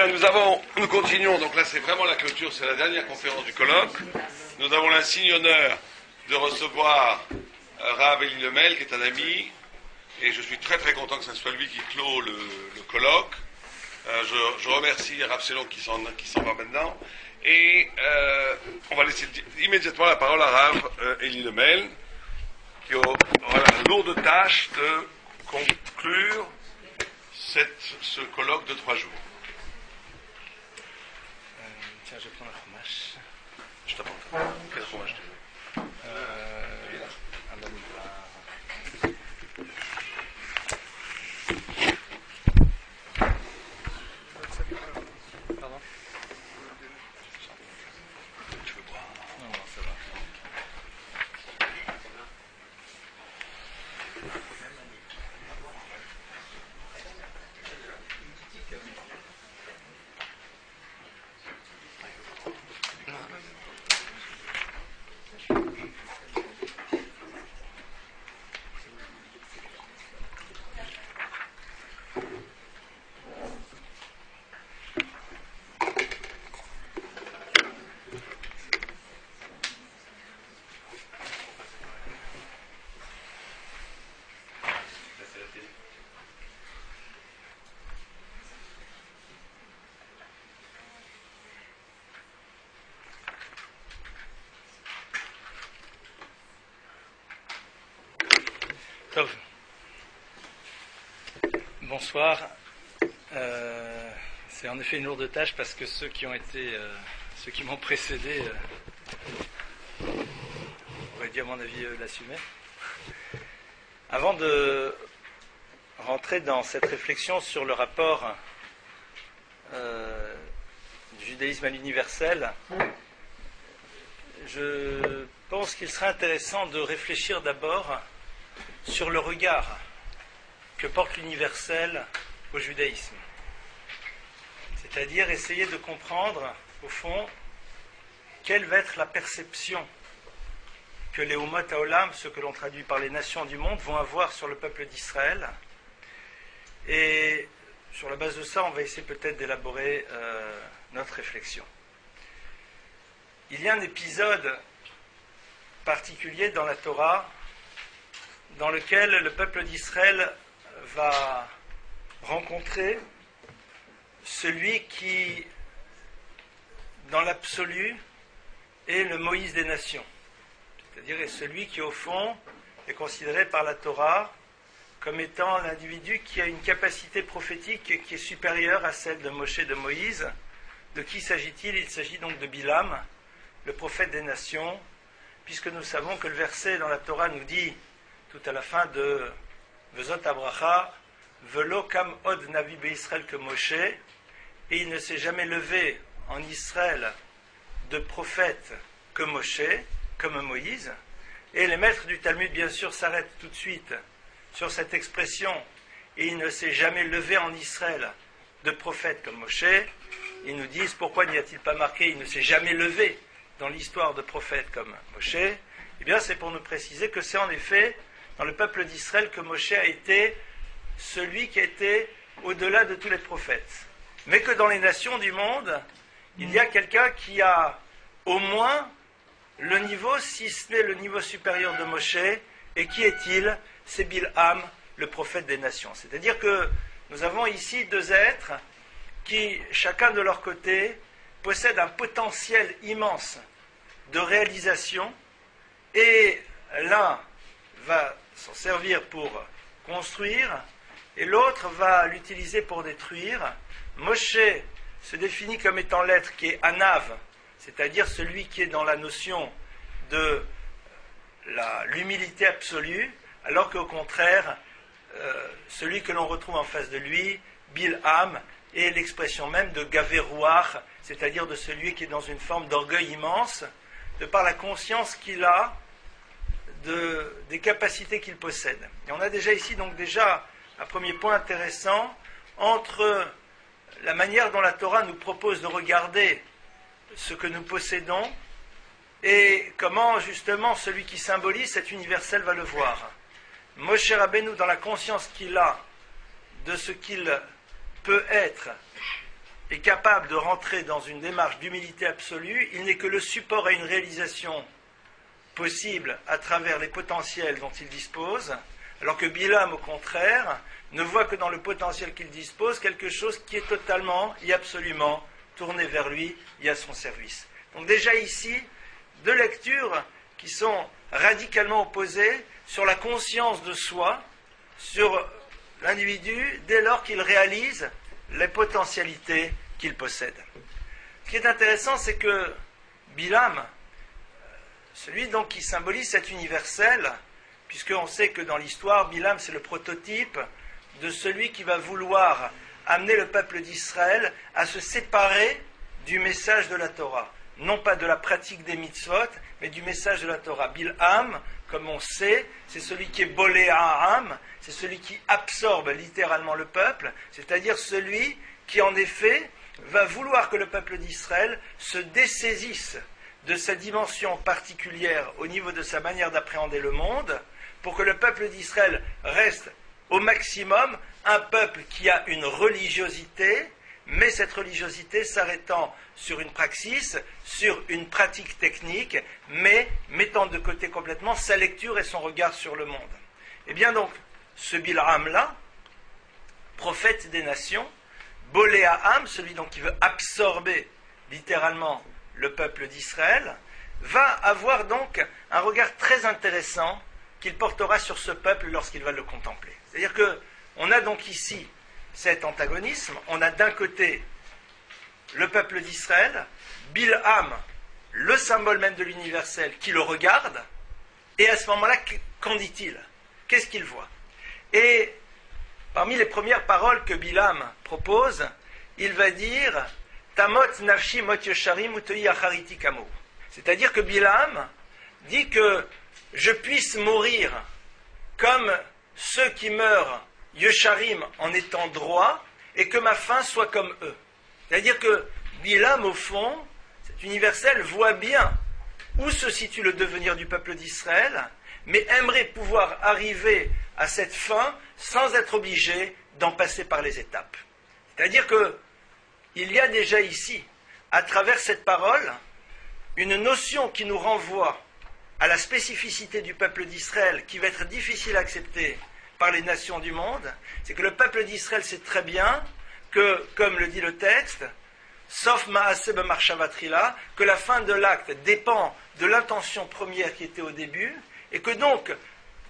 bien, nous continuons, donc là c'est vraiment la clôture, c'est la dernière conférence du colloque. Nous avons l'insigne honneur de recevoir Rav Eli Lemel, qui est un ami, et je suis très très content que ce soit lui qui clôt le colloque. Je remercie Rav Selon qui s'en va maintenant, et on va laisser immédiatement la parole à Rav Eli Lemel, qui aura la lourde tâche de conclure ce colloque de 3 jours. Tiens, je prends un fromage. Je t'apporte. Quel fromage tu veux? Un bon Pardon? Tu veux boire? Non, ça va. Bonsoir. C'est en effet une lourde tâche parce que ceux qui m'ont précédé auraient dû à mon avis l'assumer. Avant de rentrer dans cette réflexion sur le rapport du judaïsme à l'universel, je pense qu'il serait intéressant de réfléchir d'abord sur le regard que porte l'universel au judaïsme. C'est-à-dire essayer de comprendre, au fond, quelle va être la perception que les Umot Haolam, ce que l'on traduit par les nations du monde, vont avoir sur le peuple d'Israël. Et sur la base de ça, on va essayer peut-être d'élaborer notre réflexion. Il y a un épisode particulier dans la Torah dans lequel le peuple d'Israël va rencontrer celui qui, dans l'absolu, est le Moïse des nations. C'est-à-dire est celui qui, au fond, est considéré par la Torah comme étant l'individu qui a une capacité prophétique qui est supérieure à celle de Moshe, de Moïse. De qui s'agit-il? Il s'agit donc de Bilam, le prophète des nations, puisque nous savons que le verset dans la Torah nous dit, tout à la fin de Vezot Abracha, Velo kam od navi be'Israël que Moshe, et il ne s'est jamais levé en Israël de prophète que Moshe, comme Moïse. Et les maîtres du Talmud, bien sûr, s'arrêtent tout de suite sur cette expression, et il ne s'est jamais levé en Israël de prophète comme Moshe. Ils nous disent, pourquoi n'y a-t-il pas marqué, il ne s'est jamais levé dans l'histoire de prophète comme Moshe? Eh bien, c'est pour nous préciser que c'est en effet dans le peuple d'Israël que Moshe a été celui qui a été au-delà de tous les prophètes. Mais que dans les nations du monde, il y a quelqu'un qui a au moins le niveau, si ce n'est le niveau supérieur de Moshe. Et qui est-il? C'est Bilham, le prophète des nations. C'est-à-dire que nous avons ici 2 êtres qui, chacun de leur côté, possèdent un potentiel immense de réalisation, et l'un va s'en servir pour construire, et l'autre va l'utiliser pour détruire. Moshe se définit comme étant l'être qui est Anav, c'est-à-dire celui qui est dans la notion de l'humilité absolue, alors qu'au contraire, celui que l'on retrouve en face de lui, Bilham, est l'expression même de Gaverouach, c'est-à-dire de celui qui est dans une forme d'orgueil immense, de par la conscience qu'il a des capacités qu'il possède. Et on a déjà ici donc un premier point intéressant entre la manière dont la Torah nous propose de regarder ce que nous possédons et comment justement celui qui symbolise cet universel va le voir. Moshe Rabbeinu, dans la conscience qu'il a de ce qu'il peut être est capable de rentrer dans une démarche d'humilité absolue, il n'est que le support à une réalisation possible à travers les potentiels dont il dispose, alors que Bilam, au contraire, ne voit que dans le potentiel qu'il dispose quelque chose qui est totalement et absolument tourné vers lui et à son service. Donc déjà ici, deux lectures qui sont radicalement opposées sur la conscience de soi, sur l'individu, dès lors qu'il réalise les potentialités qu'il possède. Ce qui est intéressant, c'est que Bilam, celui donc qui symbolise cet universel, puisqu'on sait que dans l'histoire, Bilam c'est le prototype de celui qui va vouloir amener le peuple d'Israël à se séparer du message de la Torah. Non pas de la pratique des mitzvot, mais du message de la Torah. Bilham, comme on sait, c'est celui qui est bolé ha'am, c'est celui qui absorbe littéralement le peuple, c'est-à-dire celui qui en effet va vouloir que le peuple d'Israël se dessaisisse de sa dimension particulière au niveau de sa manière d'appréhender le monde, pour que le peuple d'Israël reste au maximum un peuple qui a une religiosité, mais cette religiosité s'arrêtant sur une praxis, sur une pratique technique, mais mettant de côté complètement sa lecture et son regard sur le monde. Et bien donc, ce Bilham-là, prophète des nations, Boléaham, celui donc qui veut absorber littéralement le peuple d'Israël, va avoir donc un regard très intéressant qu'il portera sur ce peuple lorsqu'il va le contempler. C'est-à-dire qu'on a donc ici cet antagonisme, on a d'un côté le peuple d'Israël, Bilham, le symbole même de l'universel, qui le regarde, et à ce moment-là, qu'en dit-il? Qu'est-ce qu'il voit? Et parmi les premières paroles que Bilham propose, il va dire Tamot nafshi mot yosharim utoi achariti kamo. C'est-à-dire que Bilham dit que je puisse mourir comme ceux qui meurent yosharim en étant droits, et que ma fin soit comme eux. C'est-à-dire que Bilham, au fond, cet universel, voit bien où se situe le devenir du peuple d'Israël, mais aimerait pouvoir arriver à cette fin sans être obligé d'en passer par les étapes. C'est-à-dire qu'il y a déjà ici, à travers cette parole, une notion qui nous renvoie à la spécificité du peuple d'Israël, qui va être difficile à accepter par les nations du monde, c'est que le peuple d'Israël sait très bien que, comme le dit le texte, sauf Maaseh b'marshavatrila, que la fin de l'acte dépend de l'intention première qui était au début, et que donc,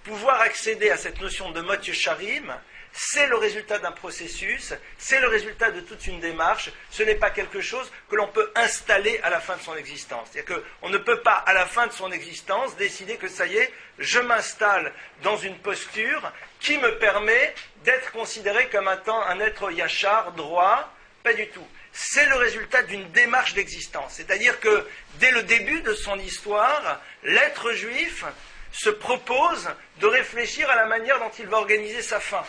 pouvoir accéder à cette notion de mot yosharim, c'est le résultat d'un processus, c'est le résultat de toute une démarche, ce n'est pas quelque chose que l'on peut installer à la fin de son existence. C'est-à-dire qu'on ne peut pas, à la fin de son existence, décider que ça y est, je m'installe dans une posture qui me permet d'être considéré comme un être yachar, droit, pas du tout. C'est le résultat d'une démarche d'existence. C'est-à-dire que, dès le début de son histoire, l'être juif se propose de réfléchir à la manière dont il va organiser sa fin,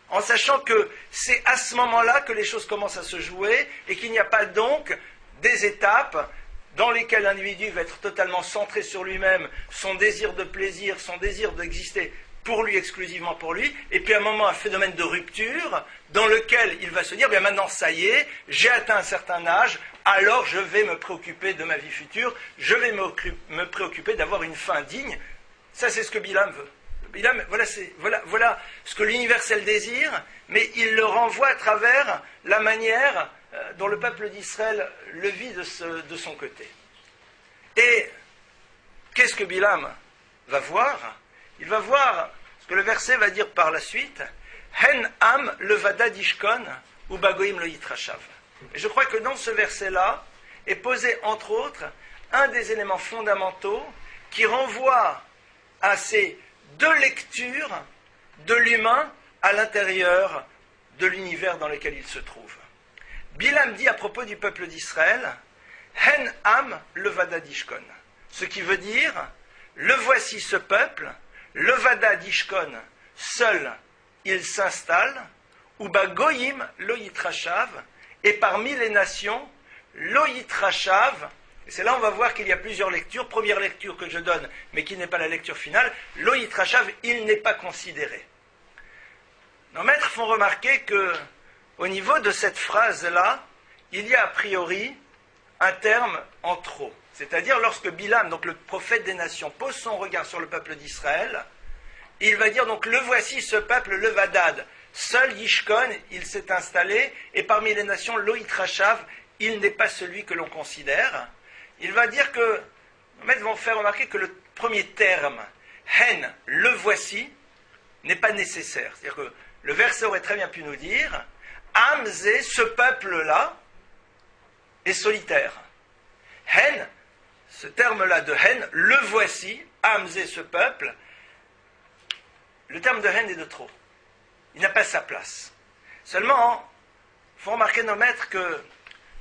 en sachant que c'est à ce moment-là que les choses commencent à se jouer et qu'il n'y a pas donc des étapes dans lesquelles l'individu va être totalement centré sur lui-même, son désir de plaisir, son désir d'exister pour lui, exclusivement pour lui, et puis à un moment, un phénomène de rupture dans lequel il va se dire, bien maintenant ça y est, j'ai atteint un certain âge, alors je vais me préoccuper de ma vie future, je vais me préoccuper d'avoir une fin digne. Ça, c'est ce que Bilham veut. Bilham, voilà ce que l'universel désire, mais il le renvoie à travers la manière dont le peuple d'Israël le vit de son côté. Et qu'est-ce que Bilham va voir? Il va voir ce que le verset va dire par la suite, Hen am levada dishkon ou bagoim lo yitrashav. Et je crois que dans ce verset-là est posé, entre autres, un des éléments fondamentaux qui renvoie à ces deux lectures de l'humain à l'intérieur de l'univers dans lequel il se trouve. Bilham dit à propos du peuple d'Israël, Hen am levada dishkon, ce qui veut dire, le voici ce peuple, levada dishkon, seul il s'installe, ou bagoyim lo yitrashav, et parmi les nations, lo yitrashav. Et c'est là on va voir qu'il y a plusieurs lectures. Première lecture que je donne, mais qui n'est pas la lecture finale, lo yitrashav, il n'est pas considéré. Nos maîtres font remarquer que, au niveau de cette phrase-là, il y a a priori un terme en trop. C'est-à-dire lorsque Bilam, donc le prophète des nations, pose son regard sur le peuple d'Israël, il va dire donc le voici ce peuple, le Vadad. Seul Yishkon, il s'est installé, et parmi les nations, Loït Rachav, il n'est pas celui que l'on considère. Il va dire que, les maîtres vont faire remarquer que le premier terme, Hen, le voici, n'est pas nécessaire. C'est-à-dire que le verset aurait très bien pu nous dire, Amzé, ce peuple-là, est solitaire. Hen, ce terme-là de Hen, le voici, Amzé, ce peuple, le terme de Hen est de trop. Il n'a pas sa place. Seulement, il faut remarquer nos maîtres que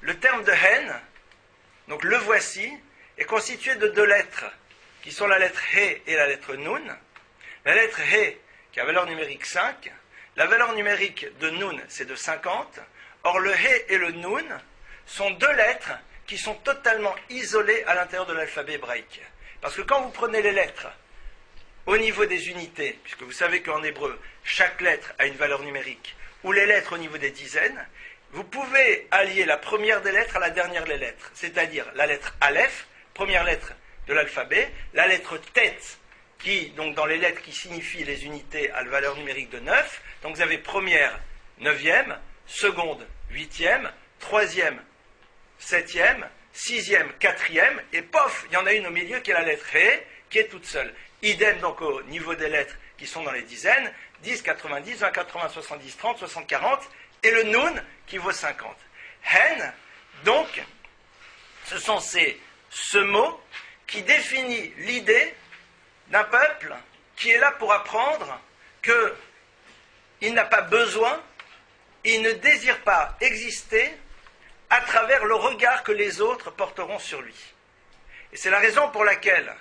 le terme de Hen, donc le voici, est constitué de deux lettres, qui sont la lettre He et la lettre Nun. La lettre He, qui a valeur numérique 5, la valeur numérique de Nun, c'est de 50. Or, le He et le Nun sont deux lettres qui sont totalement isolées à l'intérieur de l'alphabet hébraïque. Parce que quand vous prenez les lettres au niveau des unités, puisque vous savez qu'en hébreu, chaque lettre a une valeur numérique, ou les lettres au niveau des dizaines, vous pouvez allier la première des lettres à la dernière des lettres, c'est-à-dire la lettre Aleph, première lettre de l'alphabet, la lettre Tet, qui, donc dans les lettres qui signifient les unités, a la valeur numérique de 9, donc vous avez première, 9e, seconde, 8e, troisième, 7e, 6e, 4e, et pof, il y en a une au milieu qui est la lettre He, qui est toute seule. Idem donc au niveau des lettres qui sont dans les dizaines, 10, 90, 20, 80, 70, 30, 60, 40, et le Nun qui vaut 50. Hen, donc, ce sont ce mot qui définit l'idée d'un peuple qui est là pour apprendre qu'il n'a pas besoin, il ne désire pas exister à travers le regard que les autres porteront sur lui. Et c'est la raison pour laquelle,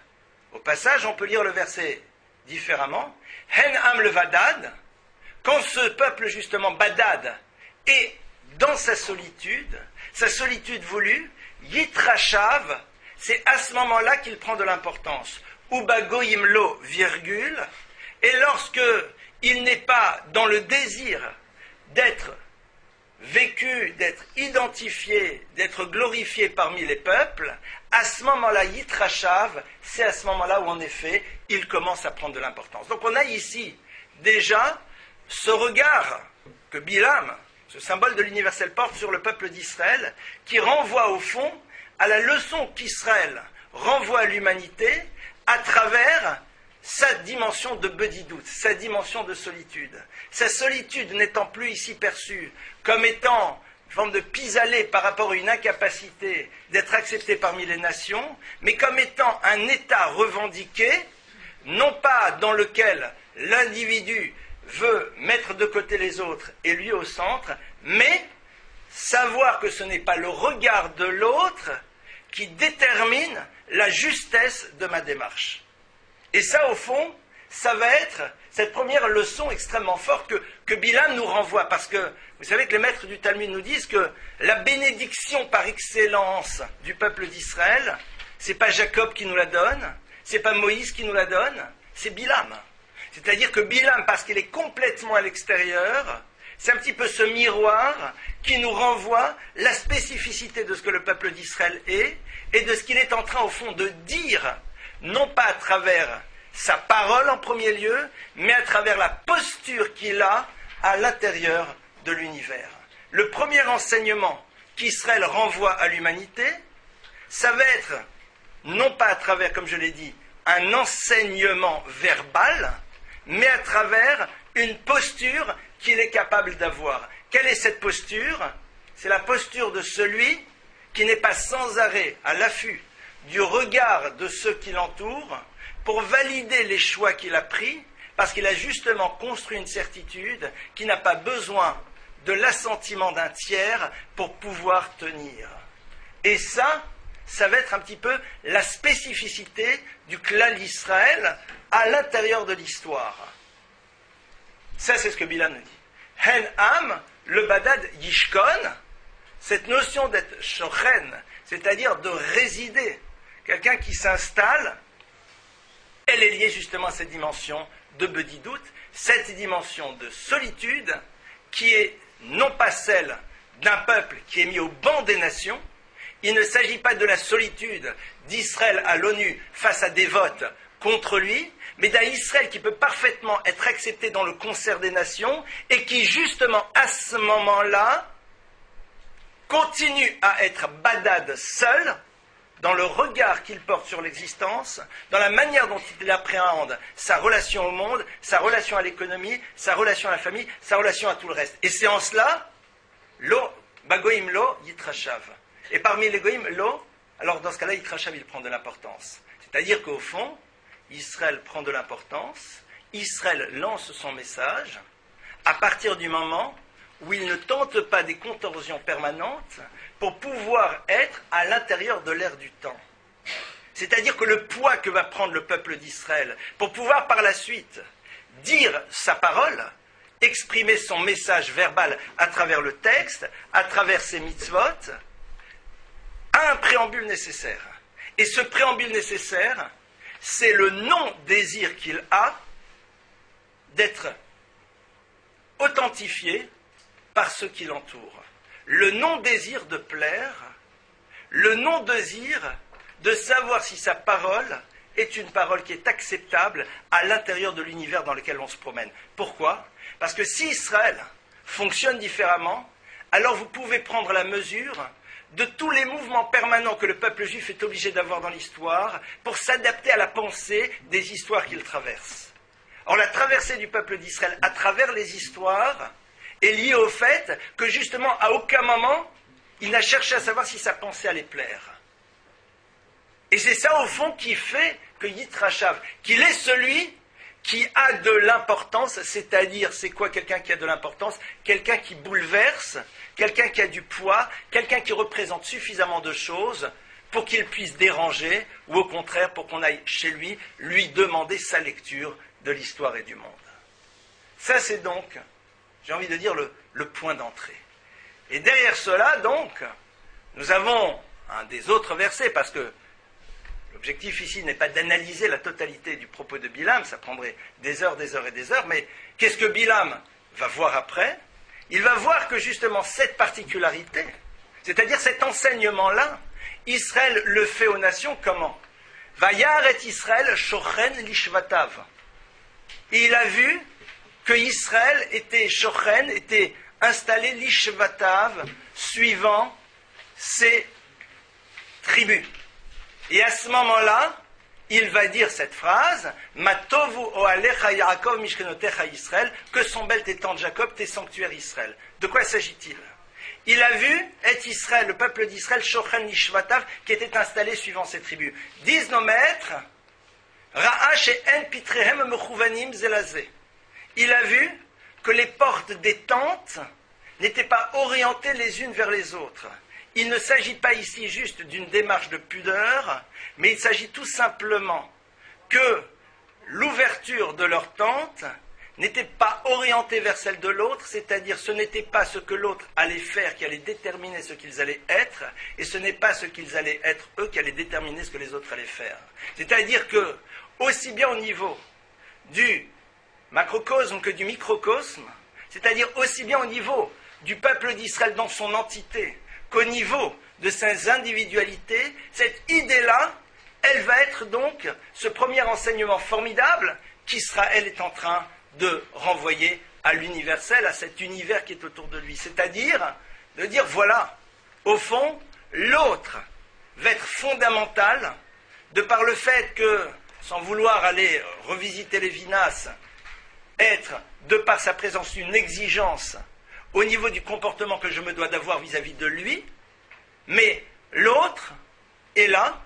au passage, on peut lire le verset différemment. Hen am le Vadad, quand ce peuple justement Badad est dans sa solitude voulue, Yitrashav, c'est à ce moment-là qu'il prend de l'importance. Uba goyim lo, virgule, et lorsque il n'est pas dans le désir d'être vécu, d'être identifié, d'être glorifié parmi les peuples, à ce moment-là, Yitrashav, c'est à ce moment-là où en effet, il commence à prendre de l'importance. Donc on a ici déjà ce regard que Bilam, ce symbole de l'universel, porte sur le peuple d'Israël, qui renvoie au fond à la leçon qu'Israël renvoie à l'humanité à travers sa dimension de bedidout, sa dimension de solitude. Sa solitude n'étant plus ici perçue comme étant une forme de pis-aller par rapport à une incapacité d'être accepté parmi les nations, mais comme étant un état revendiqué, non pas dans lequel l'individu veut mettre de côté les autres et lui au centre, mais savoir que ce n'est pas le regard de l'autre qui détermine la justesse de ma démarche. Et ça, au fond, ça va être cette première leçon extrêmement forte que Bilam nous renvoie, parce que vous savez que les maîtres du Talmud nous disent que la bénédiction par excellence du peuple d'Israël, c'est pas Jacob qui nous la donne, c'est pas Moïse qui nous la donne, c'est Bilam. C'est-à-dire que Bilam, parce qu'il est complètement à l'extérieur, c'est un petit peu ce miroir qui nous renvoie la spécificité de ce que le peuple d'Israël est et de ce qu'il est en train, au fond, de dire, non pas à travers sa parole en premier lieu, mais à travers la posture qu'il a à l'intérieur de l'univers. Le premier enseignement qu'Israël renvoie à l'humanité, ça va être, non pas à travers, comme je l'ai dit, un enseignement verbal, mais à travers une posture qu'il est capable d'avoir. Quelle est cette posture? C'est la posture de celui qui n'est pas sans arrêt à l'affût du regard de ceux qui l'entourent pour valider les choix qu'il a pris, parce qu'il a justement construit une certitude qui n'a pas besoin de l'assentiment d'un tiers pour pouvoir tenir. Et ça va être un petit peu la spécificité du klal Israël à l'intérieur de l'histoire. Ça, c'est ce que Bilam nous dit. Hen am, le badad yishkon, cette notion d'être shochen, c'est-à-dire de résider, quelqu'un qui s'installe, elle est liée justement à cette dimension de bedidout, cette dimension de solitude qui est non pas celle d'un peuple qui est mis au banc des nations. Il ne s'agit pas de la solitude d'Israël à l'ONU face à des votes contre lui, mais d'un Israël qui peut parfaitement être accepté dans le concert des nations et qui, justement, à ce moment-là, continue à être badad seul dans le regard qu'il porte sur l'existence, dans la manière dont il appréhende sa relation au monde, sa relation à l'économie, sa relation à la famille, sa relation à tout le reste. Et c'est en cela, lo, bagoïm lo, yitrashav. Et parmi les goïm, lo, alors dans ce cas-là, yitrashav, il prend de l'importance. C'est-à-dire qu'au fond, Israël prend de l'importance, Israël lance son message, à partir du moment où il ne tente pas des contorsions permanentes pour pouvoir être à l'intérieur de l'ère du temps. C'est-à-dire que le poids que va prendre le peuple d'Israël pour pouvoir par la suite dire sa parole, exprimer son message verbal à travers le texte, à travers ses mitzvot, a un préambule nécessaire. Et ce préambule nécessaire, c'est le non-désir qu'il a d'être authentifié par ceux qui l'entourent. Le non-désir de plaire, le non-désir de savoir si sa parole est une parole qui est acceptable à l'intérieur de l'univers dans lequel on se promène. Pourquoi ? Parce que si Israël fonctionne différemment, alors vous pouvez prendre la mesure de tous les mouvements permanents que le peuple juif est obligé d'avoir dans l'histoire pour s'adapter à la pensée des histoires qu'il traverse. Or, la traversée du peuple d'Israël à travers les histoires est liée au fait que, justement, à aucun moment, il n'a cherché à savoir si sa pensée allait plaire. Et c'est ça, au fond, qui fait que Yitrashav, qu'il est celui qui a de l'importance, c'est-à-dire, c'est quoi quelqu'un qui a de l'importance ? Quelqu'un qui bouleverse, quelqu'un qui a du poids, quelqu'un qui représente suffisamment de choses pour qu'il puisse déranger, ou au contraire, pour qu'on aille chez lui, lui demander sa lecture de l'histoire et du monde. Ça, c'est donc, j'ai envie de dire, le point d'entrée. Et derrière cela, donc, nous avons un des autres versets, parce que l'objectif ici n'est pas d'analyser la totalité du propos de Bilam, ça prendrait des heures et des heures, mais qu'est-ce que Bilam va voir après ? Il va voir que justement cette particularité, c'est-à-dire cet enseignement-là, Israël le fait aux nations comment ? Vayar et Israël shochen lishvatav. Et il a vu que Israël était shochen, était installé lishvatav, suivant ses tribus. Et à ce moment-là, il va dire cette phrase, Matovu oalecha Yaakov mishkenotecha Israël, que sont belles tes tentes Jacob, tes sanctuaires Israël. De quoi s'agit-il ? Il a vu et Israël, le peuple d'Israël, shochen lishvatav, qui était installé suivant ses tribus. Disent nos maîtres, Ra'ach et en pitrehem mechuvanim zelazé. Il a vu que les portes des tentes n'étaient pas orientées les unes vers les autres. Il ne s'agit pas ici juste d'une démarche de pudeur, mais il s'agit tout simplement que l'ouverture de leur tente n'était pas orientée vers celle de l'autre, c'est-à-dire ce n'était pas ce que l'autre allait faire qui allait déterminer ce qu'ils allaient être, et ce n'est pas ce qu'ils allaient être eux qui allait déterminer ce que les autres allaient faire. C'est-à-dire que, aussi bien au niveau du macrocosme que du microcosme, c'est-à-dire aussi bien au niveau du peuple d'Israël dans son entité, qu'au niveau de ses individualités, cette idée-là, elle va être donc ce premier enseignement formidable qu'Israël est en train de renvoyer à l'universel, à cet univers qui est autour de lui. C'est-à-dire de dire, voilà, au fond, l'autre va être fondamental de par le fait que, sans vouloir aller revisiter Lévinas, être, de par sa présence, une exigence au niveau du comportement que je me dois d'avoir vis-à-vis de lui, mais l'autre est là,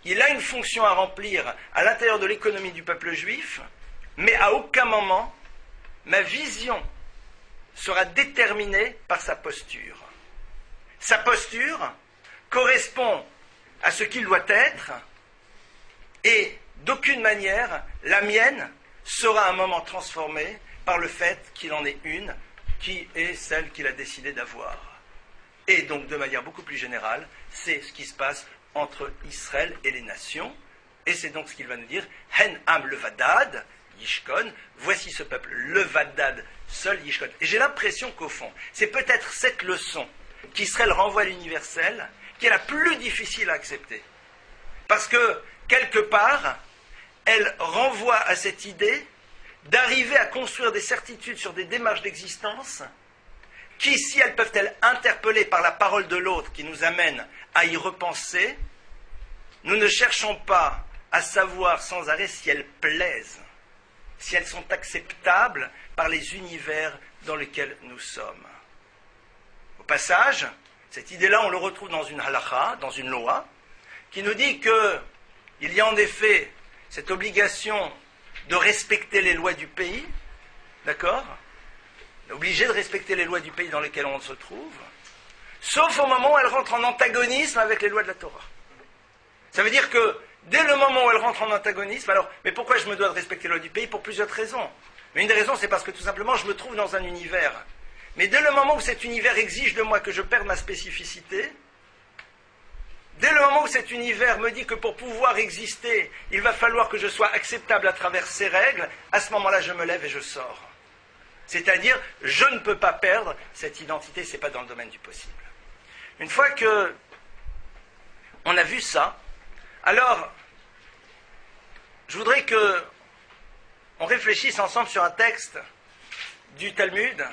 il a une fonction à remplir à l'intérieur de l'économie du peuple juif, mais à aucun moment ma vision sera déterminée par sa posture. Sa posture correspond à ce qu'il doit être, et d'aucune manière la mienne sera un moment transformée par le fait qu'il en ait une qui est celle qu'il a décidé d'avoir. Et donc, de manière beaucoup plus générale, c'est ce qui se passe entre Israël et les nations. Et c'est donc ce qu'il va nous dire, Hen Am Levadad, Yishkon, voici ce peuple, Levadad, seul Yishkon. Et j'ai l'impression qu'au fond, c'est peut-être cette leçon qu'Israël renvoie à l'universel, qui est la plus difficile à accepter. Parce que, quelque part, elle renvoie à cette idée d'arriver à construire des certitudes sur des démarches d'existence qui, si elles peuvent être interpellées par la parole de l'autre qui nous amène à y repenser, nous ne cherchons pas à savoir sans arrêt si elles plaisent, si elles sont acceptables par les univers dans lesquels nous sommes. Au passage, cette idée-là, on le retrouve dans une halakha, dans une loi, qui nous dit qu'il y a en effet cette obligation de respecter les lois du pays, d'accord ? On est obligé de respecter les lois du pays dans lesquels on se trouve, sauf au moment où elles rentrent en antagonisme avec les lois de la Torah. Ça veut dire que dès le moment où elles rentrent en antagonisme, alors, mais pourquoi je me dois de respecter les lois du pays ? Pour plusieurs raisons. Mais une des raisons, c'est parce que tout simplement, je me trouve dans un univers. Mais dès le moment où cet univers exige de moi que je perde ma spécificité, dès le moment où cet univers me dit que pour pouvoir exister, il va falloir que je sois acceptable à travers ses règles, à ce moment-là, je me lève et je sors. C'est-à-dire, je ne peux pas perdre cette identité, ce n'est pas dans le domaine du possible. Une fois que on a vu ça, alors, je voudrais que on réfléchisse ensemble sur un texte du Talmud,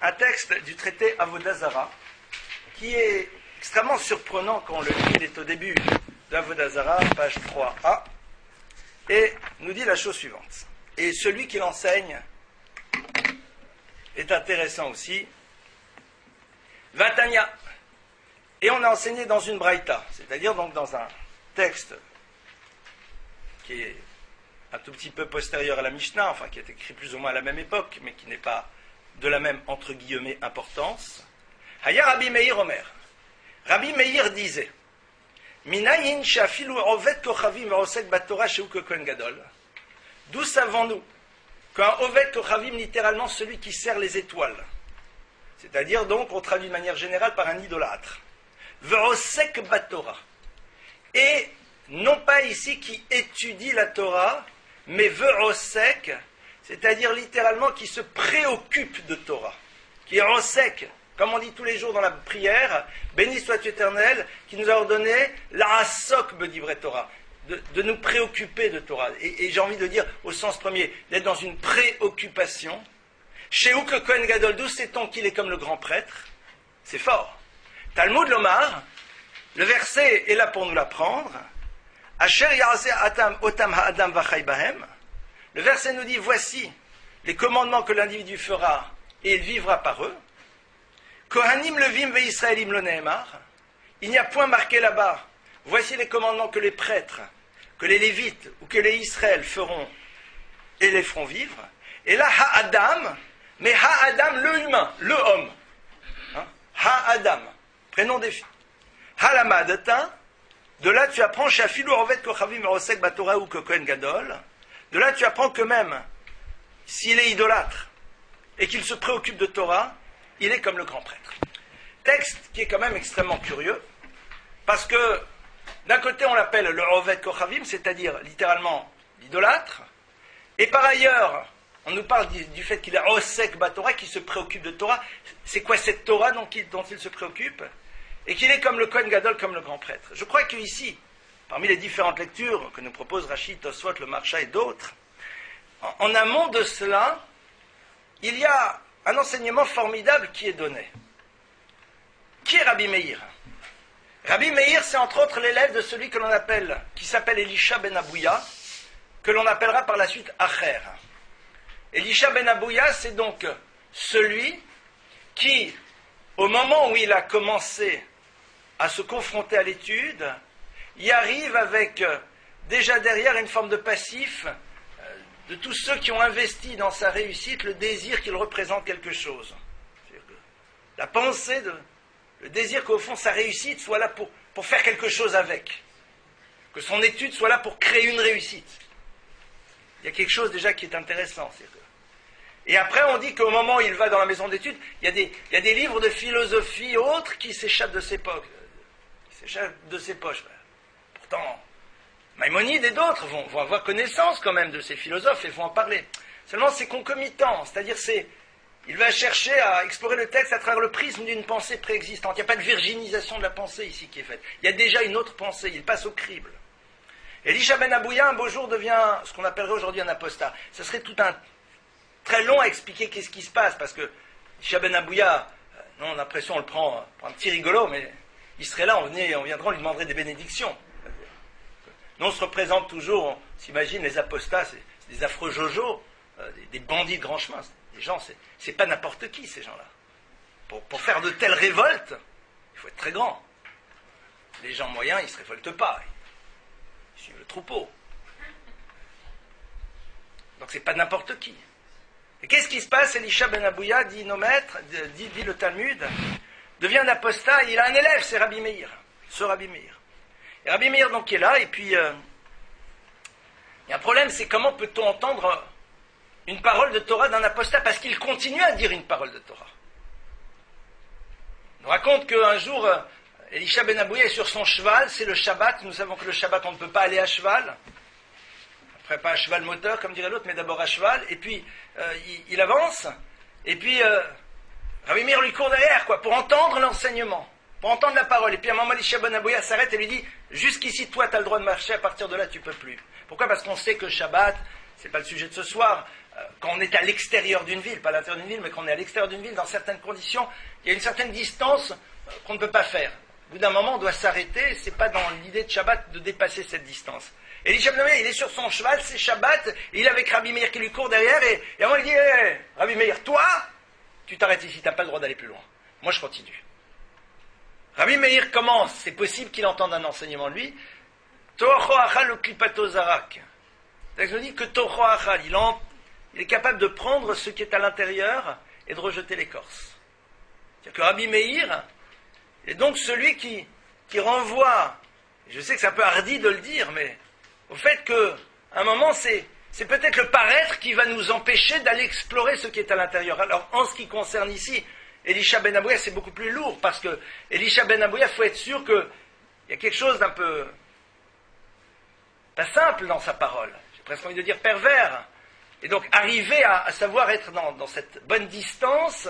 un texte du traité Avodah Zarah, qui est extrêmement surprenant quand on le lit. Il est au début d'Avodah Zarah, page 3a, et nous dit la chose suivante. Et celui qui l'enseigne est intéressant aussi. Vatanya. Et on a enseigné dans une braïta, c'est-à-dire donc dans un texte qui est un tout petit peu postérieur à la Mishnah, enfin qui est écrit plus ou moins à la même époque, mais qui n'est pas de la même, entre guillemets, importance. Haya Rabbi Meir Omer. Rabbi Meir disait, Minayin shafilu oved kochavim v'osek batorah shehu kohen gadol. D'où savons-nous qu'un oved kochavim, littéralement celui qui sert les étoiles, c'est-à-dire donc, on traduit de manière générale par un idolâtre, v'osek batorah, et non pas ici qui étudie la Torah, mais v'osek, c'est-à-dire littéralement qui se préoccupe de Torah, qui est osek, comme on dit tous les jours dans la prière, béni sois-tu éternel, qui nous a ordonné la asok bedivre Torah, de nous préoccuper de Torah. Et j'ai envie de dire, au sens premier, d'être dans une préoccupation. Chez Uke Kohen Gadol, d'où sait-on qu'il est comme le grand prêtre ? C'est fort. Talmud Lomar, le verset est là pour nous l'apprendre. Asher yaraseh otam ha'adam v'chai bahem. Le verset nous dit, voici les commandements que l'individu fera et il vivra par eux. Kohanim levim ve'Israelim lo ne'emar. Il n'y a point marqué là-bas. Voici les commandements que les prêtres, que les Lévites ou que les Israël feront et les feront vivre. Et là, ha'adam, mais ha'adam, le humain, le homme. Hein? Ha'adam, prénom des filles. Ha'lamadata, de là tu apprends shafilu rovet kochavim rosek batorah ou kohen gadol. De là tu apprends que même s'il est idolâtre et qu'il se préoccupe de Torah, il est comme le grand prêtre. Texte qui est quand même extrêmement curieux, parce que d'un côté on l'appelle le Oved Kochavim, c'est-à-dire littéralement l'idolâtre, et par ailleurs on nous parle du fait qu'il est Osek Batorah, qui se préoccupe de Torah. C'est quoi cette Torah dont il se préoccupe ? Et qu'il est comme le Kohen Gadol, comme le grand prêtre. Je crois qu'ici, parmi les différentes lectures que nous proposent Rachid, Tosfot, le Marsha et d'autres, en amont de cela, il y a un enseignement formidable qui est donné. Qui est Rabbi Meir ? Rabbi Meir, c'est entre autres l'élève de celui que l'on appelle, qui s'appelle Elisha ben Abouya, que l'on appellera par la suite Acher. Elisha ben Abouya, c'est donc celui qui, au moment où il a commencé à se confronter à l'étude, y arrive avec déjà derrière une forme de passif de tous ceux qui ont investi dans sa réussite le désir qu'il représente quelque chose. La pensée, le désir qu'au fond sa réussite soit là pour faire quelque chose avec. Que son étude soit là pour créer une réussite. Il y a quelque chose déjà qui est intéressant. Et après on dit qu'au moment où il va dans la maison d'études, il y a des livres de philosophie autres qui s'échappent de ses poches. Pourtant, Maïmonide et d'autres vont avoir connaissance quand même de ces philosophes et vont en parler. Seulement c'est concomitant, c'est-à-dire il va chercher à explorer le texte à travers le prisme d'une pensée préexistante. Il n'y a pas de virginisation de la pensée ici qui est faite. Il y a déjà une autre pensée, il passe au crible. Elisha ben Abouya, un beau jour, devient ce qu'on appellerait aujourd'hui un apostat. Ce serait tout un très long à expliquer qu'est-ce qui se passe, parce que Elisha ben Abouya, on a l'impression on le prend pour un petit rigolo, mais il serait là, on viendrait, on lui demanderait des bénédictions. Nous, on se représente toujours, on s'imagine les apostats, c'est des affreux jojos, des bandits de grand chemin. Des gens, c'est pas n'importe qui, ces gens-là. Pour faire de telles révoltes, il faut être très grand. Les gens moyens, ils ne se révoltent pas. Ils suivent le troupeau. Donc c'est pas n'importe qui. Et qu'est-ce qui se passe? Elisha ben Abouya, dit nos maîtres, dit le Talmud, devient un apostat, et il a un élève, c'est Rabbi Meir. Ce Rabbi Meir. Et Rabbi Meir, donc, est là, et puis, il y a un problème, c'est comment peut-on entendre une parole de Torah d'un apostat, parce qu'il continue à dire une parole de Torah. On raconte qu'un jour, Elisha ben Abouya est sur son cheval, c'est le Shabbat, nous savons que le Shabbat, on ne peut pas aller à cheval, après pas à cheval moteur, comme dirait l'autre, mais d'abord à cheval, et puis il avance, et puis Rabbi Meir lui court derrière, pour entendre l'enseignement, pour entendre la parole, et puis à un moment, Elisha ben Abouya s'arrête et lui dit, jusqu'ici, toi, tu as le droit de marcher, à partir de là, tu peux plus. Pourquoi? Parce qu'on sait que Shabbat, c'est pas le sujet de ce soir, quand on est à l'extérieur d'une ville, pas à l'intérieur d'une ville, mais quand on est à l'extérieur d'une ville, dans certaines conditions, il y a une certaine distance qu'on ne peut pas faire. Au bout d'un moment, on doit s'arrêter, c'est pas dans l'idée de Shabbat de dépasser cette distance. Et Elisha ben Abouya, il est sur son cheval, c'est Shabbat, et il est avec Rabbi Meir qui lui court derrière, et à un moment, il dit, hey, Rabbi Meir, toi, tu t'arrêtes ici, tu n'as pas le droit d'aller plus loin. Moi, je continue. Rabbi Meir commence, c'est possible qu'il entende un enseignement de lui, Tocho achal uklipato zarak. Je me dis que Tocho achal, il est capable de prendre ce qui est à l'intérieur et de rejeter l'écorce. C'est-à-dire que Rabbi Meir est donc celui qui renvoie, je sais que c'est un peu hardi de le dire, mais au fait qu'à un moment, c'est peut-être le paraître qui va nous empêcher d'aller explorer ce qui est à l'intérieur. Alors, en ce qui concerne ici, Elisha ben Abouya, c'est beaucoup plus lourd, parce que Elisha ben Abouya, il faut être sûr qu'il y a quelque chose d'un peu pas simple dans sa parole. J'ai presque envie de dire pervers. Et donc, arriver à savoir être dans cette bonne distance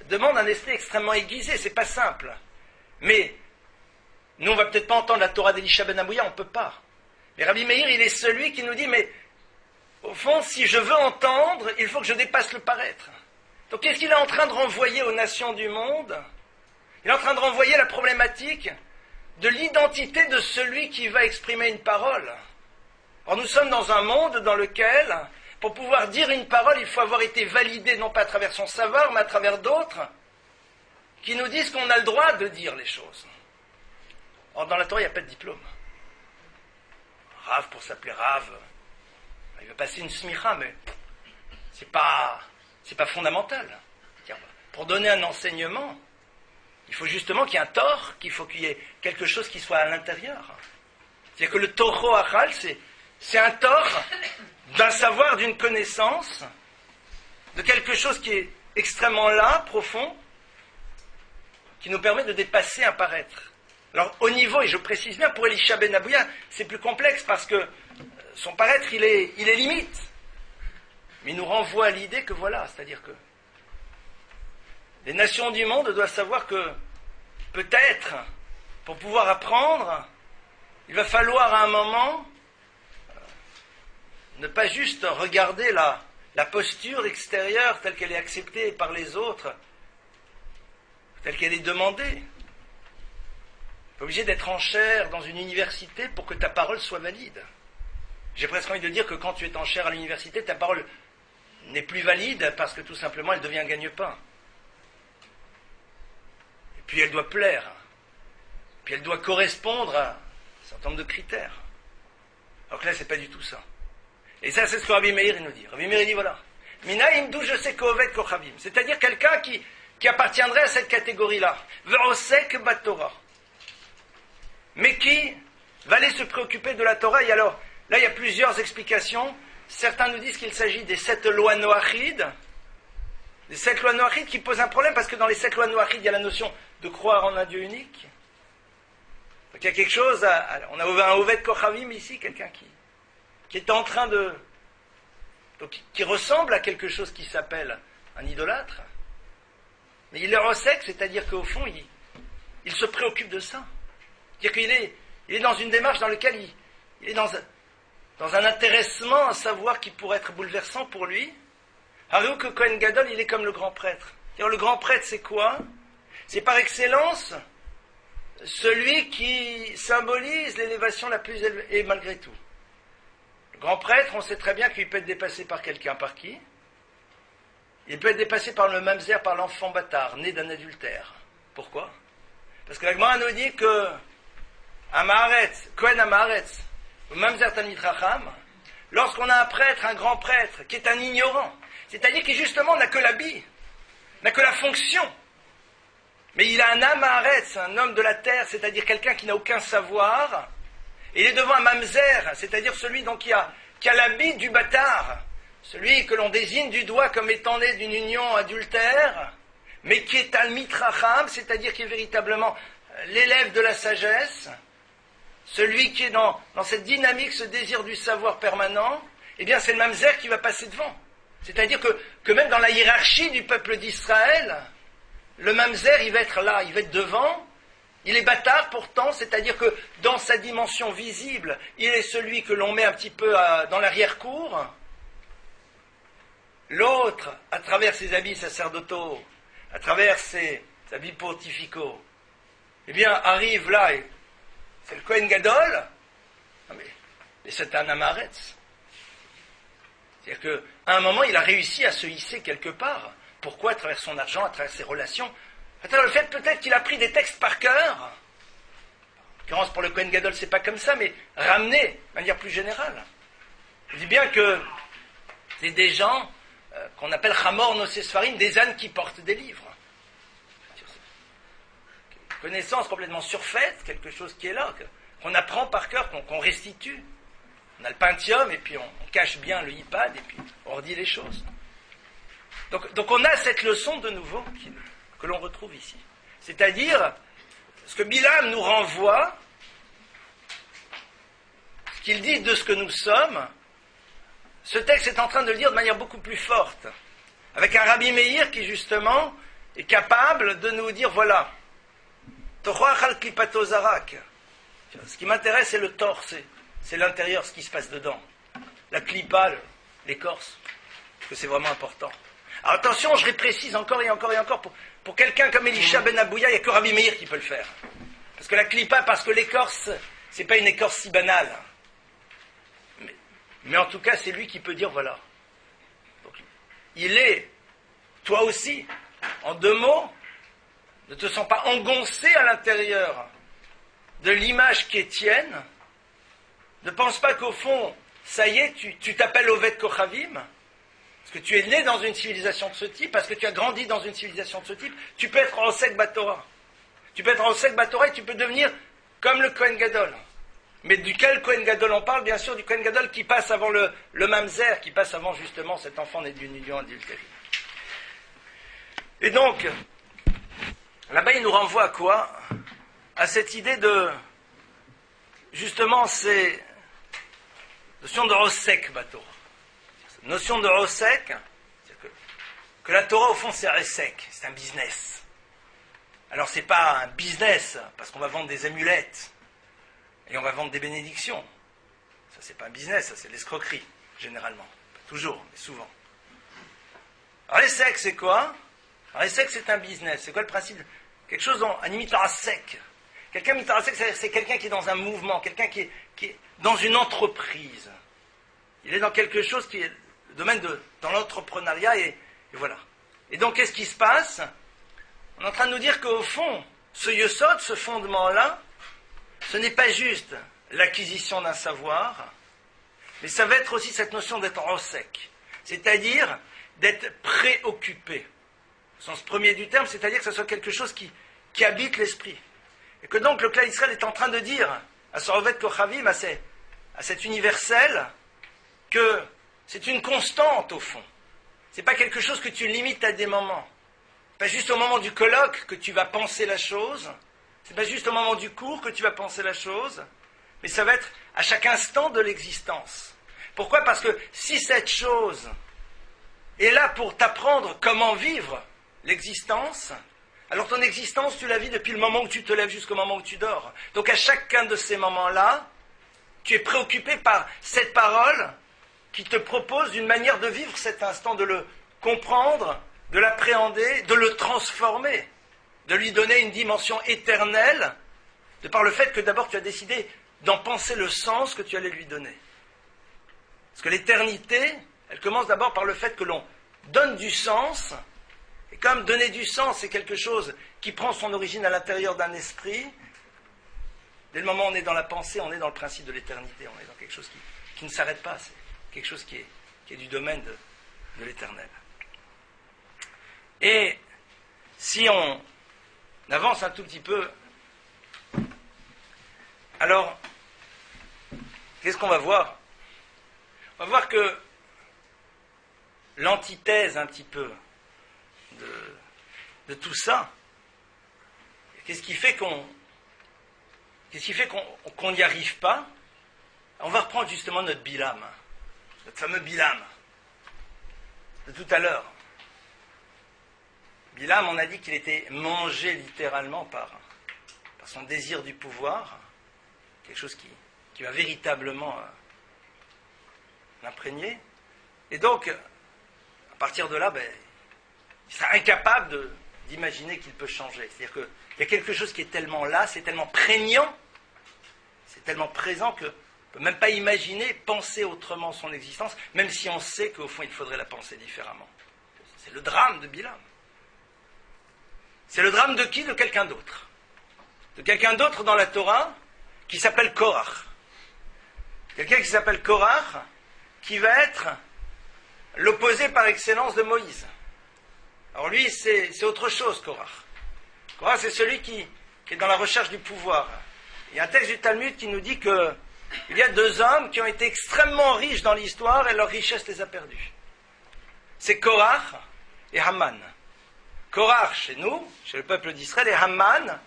demande un esprit extrêmement aiguisé, c'est pas simple. Mais, nous, on va peut-être pas entendre la Torah d'Elisha ben Abouya, on peut pas. Mais Rabbi Meir, il est celui qui nous dit, mais, au fond, si je veux entendre, il faut que je dépasse le paraître. Donc, qu'est-ce qu'il est en train de renvoyer aux nations du monde? Il est en train de renvoyer la problématique de l'identité de celui qui va exprimer une parole. Or, nous sommes dans un monde dans lequel, pour pouvoir dire une parole, il faut avoir été validé, non pas à travers son savoir, mais à travers d'autres, qui nous disent qu'on a le droit de dire les choses. Or, dans la Torah, il n'y a pas de diplôme. Rav, pour s'appeler Rav, il va passer une smicha, mais c'est pas fondamental. Pour donner un enseignement, il faut justement qu'il y ait un tort, qu'il faut qu'il y ait quelque chose qui soit à l'intérieur. C'est-à-dire que le tocho achal, c'est un tort d'un savoir, d'une connaissance, de quelque chose qui est extrêmement là, profond, qui nous permet de dépasser un paraître. Alors, au niveau, et je précise bien, pour Elisha ben Abouya, c'est plus complexe parce que son paraître, il est limite. Mais il nous renvoie à l'idée que voilà, c'est-à-dire que les nations du monde doivent savoir que peut-être, pour pouvoir apprendre, il va falloir à un moment ne pas juste regarder la posture extérieure telle qu'elle est acceptée par les autres, telle qu'elle est demandée. Tu es obligé d'être en chair dans une université pour que ta parole soit valide. J'ai presque envie de dire que quand tu es en chair à l'université, ta parole n'est plus valide parce que tout simplement elle devient un gagne-pain. Et puis elle doit plaire. Puis elle doit correspondre à un certain nombre de critères. Alors que là, c'est pas du tout ça. Et ça, c'est ce que Rabbi Meir nous dit. Rabbi Meir dit voilà. Mina imdou je sais kovet kochavim. C'est-à-dire quelqu'un qui appartiendrait à cette catégorie-là. Ve'osek bat Torah. Mais qui va aller se préoccuper de la Torah. Et alors, là, il y a plusieurs explications. Certains nous disent qu'il s'agit des 7 lois noachides. Les 7 lois noachides qui posent un problème parce que dans les 7 lois noachides, il y a la notion de croire en un Dieu unique. Donc il y a quelque chose, on a un Ovet Kochavim ici, quelqu'un qui est en train de... Donc, qui ressemble à quelque chose qui s'appelle un idolâtre. Mais il est rosek, c'est-à-dire qu'au fond, il se préoccupe de ça. C'est-à-dire qu'il est dans une démarche dans laquelle il est dans un intéressement, un savoir qui pourrait être bouleversant pour lui. Alors que Kohen Gadol, il est comme le grand prêtre. C'est-à-dire, le grand prêtre, c'est quoi? C'est par excellence celui qui symbolise l'élévation la plus élevée, et malgré tout. Le grand prêtre, on sait très bien qu'il peut être dépassé par quelqu'un, par qui? Il peut être dépassé par le mamzer, par l'enfant bâtard, né d'un adultère. Pourquoi? Parce que la Gemara nous dit que Amaharetz, Kohen Amaharetz, ou mamzer Talmid Chacham, lorsqu'on a un prêtre, un grand prêtre, qui est un ignorant, c'est-à-dire qui justement n'a que l'habit, n'a que la fonction, mais il a un Amaharetz, un homme de la terre, c'est-à-dire quelqu'un qui n'a aucun savoir, et il est devant un mamzer, c'est-à-dire celui donc qui a l'habit du bâtard, celui que l'on désigne du doigt comme étant né d'une union adultère, mais qui est Talmid Chacham, c'est-à-dire qui est véritablement l'élève de la sagesse, celui qui est dans cette dynamique, ce désir du savoir permanent, eh bien c'est le mamzer qui va passer devant. C'est-à-dire que même dans la hiérarchie du peuple d'Israël, le mamzer, il va être là, il va être devant. Il est bâtard pourtant, c'est-à-dire que dans sa dimension visible, il est celui que l'on met un petit peu dans l'arrière-cour. L'autre, à travers ses habits sacerdotaux, à travers ses habits pontificaux, eh bien arrive là, et c'est le Kohen Gadol, mais c'est un Amaharetz. C'est-à-dire qu'à un moment, il a réussi à se hisser quelque part. Pourquoi? À travers son argent, à travers ses relations, à travers le fait peut-être qu'il a pris des textes par cœur. En l'occurrence, pour le Kohen Gadol, c'est pas comme ça, mais ramené de manière plus générale. Je dis bien que c'est des gens qu'on appelle Chamor Nosé Sfarim, des ânes qui portent des livres. Connaissance complètement surfaite, quelque chose qui est là, qu'on apprend par cœur, qu'on restitue. On a le Pentium, et puis on cache bien le iPad, et puis on redit les choses. Donc on a cette leçon de nouveau que l'on retrouve ici. C'est-à-dire, ce que Bilam nous renvoie, ce qu'il dit de ce que nous sommes, ce texte est en train de le dire de manière beaucoup plus forte, avec un Rabbi Meir qui justement est capable de nous dire, voilà, ce qui m'intéresse, c'est le torse, c'est l'intérieur, ce qui se passe dedans. La clipa, l'écorce, parce que c'est vraiment important. Alors attention, je réprécise encore et encore et encore, pour quelqu'un comme Elisha ben Abouya, il n'y a que Rabbi Meir qui peut le faire. Parce que la clipa, parce que l'écorce, c'est pas une écorce si banale. Mais en tout cas, c'est lui qui peut dire, voilà. Donc, il est, toi aussi, en deux mots, ne te sens pas engoncé à l'intérieur de l'image qui est tienne. Ne pense pas qu'au fond, ça y est, tu t'appelles Oved Kochavim, parce que tu es né dans une civilisation de ce type, parce que tu as grandi dans une civilisation de ce type. Tu peux être Osek Batora. Tu peux être Osek Batora et tu peux devenir comme le Kohen Gadol. Mais duquel Kohen Gadol on parle? Bien sûr, du Kohen Gadol qui passe avant le mamzer, qui passe avant justement cet enfant né d'une union adultère. Et donc, là-bas, il nous renvoie à quoi? À cette idée de, justement, ces notions de Rosek, Batora. Cette notion de Rosek, c'est que la Torah, au fond, c'est Resek, c'est un business. Alors, c'est pas un business, parce qu'on va vendre des amulettes, et on va vendre des bénédictions. Ça, c'est pas un business, ça, c'est l'escroquerie, généralement. Pas toujours, mais souvent. Alors, Resek, c'est quoi? Resek, c'est un business. C'est quoi le principe? Quelque chose un imitarasek. Quelqu'un mitarasek, c'est quelqu'un qui est dans un mouvement, quelqu'un qui est dans une entreprise. Il est dans quelque chose qui est le domaine dans l'entrepreneuriat, et voilà. Et donc, qu'est-ce qui se passe? On est en train de nous dire qu'au fond, ce yesod, ce fondement-là, ce n'est pas juste l'acquisition d'un savoir, mais ça va être aussi cette notion d'être rosek, c'est-à-dire d'être préoccupé. Au sens premier du terme, c'est-à-dire que ce soit quelque chose qui habite l'esprit. Et que donc le clan d'Israël est en train de dire à ce Oved Kochavim, à cet universel, que c'est une constante au fond. C'est pas quelque chose que tu limites à des moments. Pas juste au moment du colloque que tu vas penser la chose, c'est pas juste au moment du cours que tu vas penser la chose, mais ça va être à chaque instant de l'existence. Pourquoi? Parce que si cette chose est là pour t'apprendre comment vivre l'existence. Alors ton existence, tu la vis depuis le moment où tu te lèves jusqu'au moment où tu dors. Donc à chacun de ces moments-là, tu es préoccupé par cette parole qui te propose une manière de vivre cet instant, de le comprendre, de l'appréhender, de le transformer, de lui donner une dimension éternelle, de par le fait que d'abord tu as décidé d'en penser le sens que tu allais lui donner. Parce que l'éternité, elle commence d'abord par le fait que l'on donne du sens. Et comme donner du sens, c'est quelque chose qui prend son origine à l'intérieur d'un esprit, dès le moment où on est dans la pensée, on est dans le principe de l'éternité, on est dans quelque chose qui ne s'arrête pas, c'est quelque chose qui est du domaine de l'éternel. Et si on avance un tout petit peu, alors, qu'est-ce qu'on va voir? On va voir que l'antithèse un petit peu de tout ça, qu'est-ce qui fait qu'on n'y arrive pas? On va reprendre justement notre Bilam, notre fameux Bilam de tout à l'heure. Bilam, on a dit qu'il était mangé littéralement par son désir du pouvoir, quelque chose qui va véritablement l'imprégner. Et donc, à partir de là, il sera incapable d'imaginer qu'il peut changer. C'est-à-dire qu'il y a quelque chose qui est tellement là, c'est tellement prégnant, c'est tellement présent qu'on ne peut même pas imaginer, penser autrement son existence, même si on sait qu'au fond, il faudrait la penser différemment. C'est le drame de Bilam. C'est le drame de qui? De quelqu'un d'autre. De quelqu'un d'autre dans la Torah qui s'appelle Korach. Quelqu'un qui s'appelle Korach, qui va être l'opposé par excellence de Moïse. Alors lui, c'est autre chose, Korach. Korach, c'est celui qui est dans la recherche du pouvoir. Il y a un texte du Talmud qui nous dit qu'il y a deux hommes qui ont été extrêmement riches dans l'histoire et leur richesse les a perdus. C'est Korach et Haman. Korach chez nous, chez le peuple d'Israël, et Haman,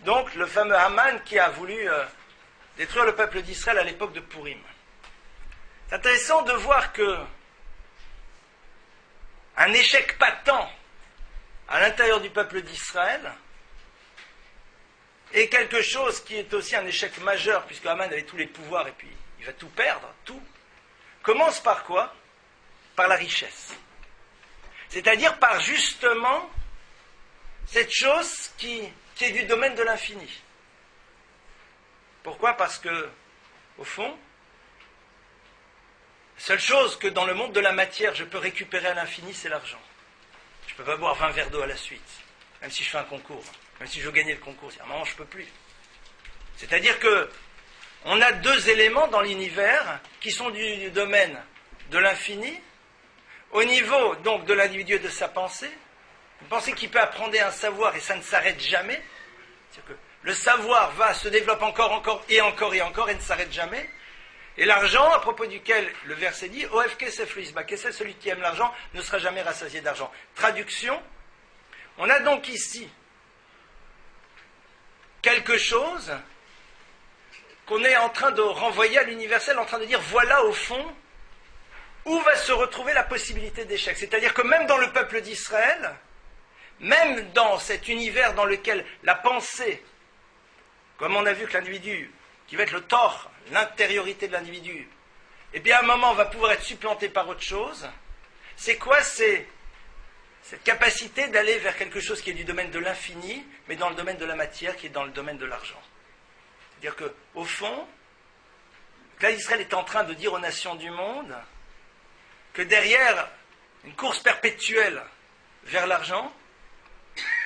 donc le fameux Haman qui a voulu détruire le peuple d'Israël à l'époque de Pourim. C'est intéressant de voir que un échec patent à l'intérieur du peuple d'Israël est quelque chose qui est aussi un échec majeur, puisque Haman avait tous les pouvoirs et puis il va tout perdre, tout. Commence par quoi? Par la richesse. C'est-à-dire par justement cette chose qui est du domaine de l'infini. Pourquoi? Parce que, au fond, la seule chose que dans le monde de la matière je peux récupérer à l'infini, c'est l'argent. Je ne peux pas boire 20 verres d'eau à la suite, même si je fais un concours, même si je veux gagner le concours. À un moment, je ne peux plus. C'est-à-dire que on a deux éléments dans l'univers qui sont du domaine de l'infini, au niveau donc de l'individu et de sa pensée. Une pensée qui peut apprendre un savoir et ça ne s'arrête jamais. C'est-à-dire que le savoir se développe encore et ne s'arrête jamais. Et l'argent, à propos duquel le verset dit « OFK sefluisba » celui qui aime l'argent ne sera jamais rassasié d'argent. Traduction, on a donc ici quelque chose qu'on est en train de renvoyer à l'universel, en train de dire voilà au fond où va se retrouver la possibilité d'échec. C'est-à-dire que même dans le peuple d'Israël, même dans cet univers dans lequel la pensée, comme on a vu que l'individu, qui va être le tort, l'intériorité de l'individu, eh bien à un moment va pouvoir être supplanté par autre chose, c'est quoi? C'est cette capacité d'aller vers quelque chose qui est du domaine de l'infini, mais dans le domaine de la matière, qui est dans le domaine de l'argent. C'est-à-dire qu'au fond, là Israël est en train de dire aux nations du monde que derrière une course perpétuelle vers l'argent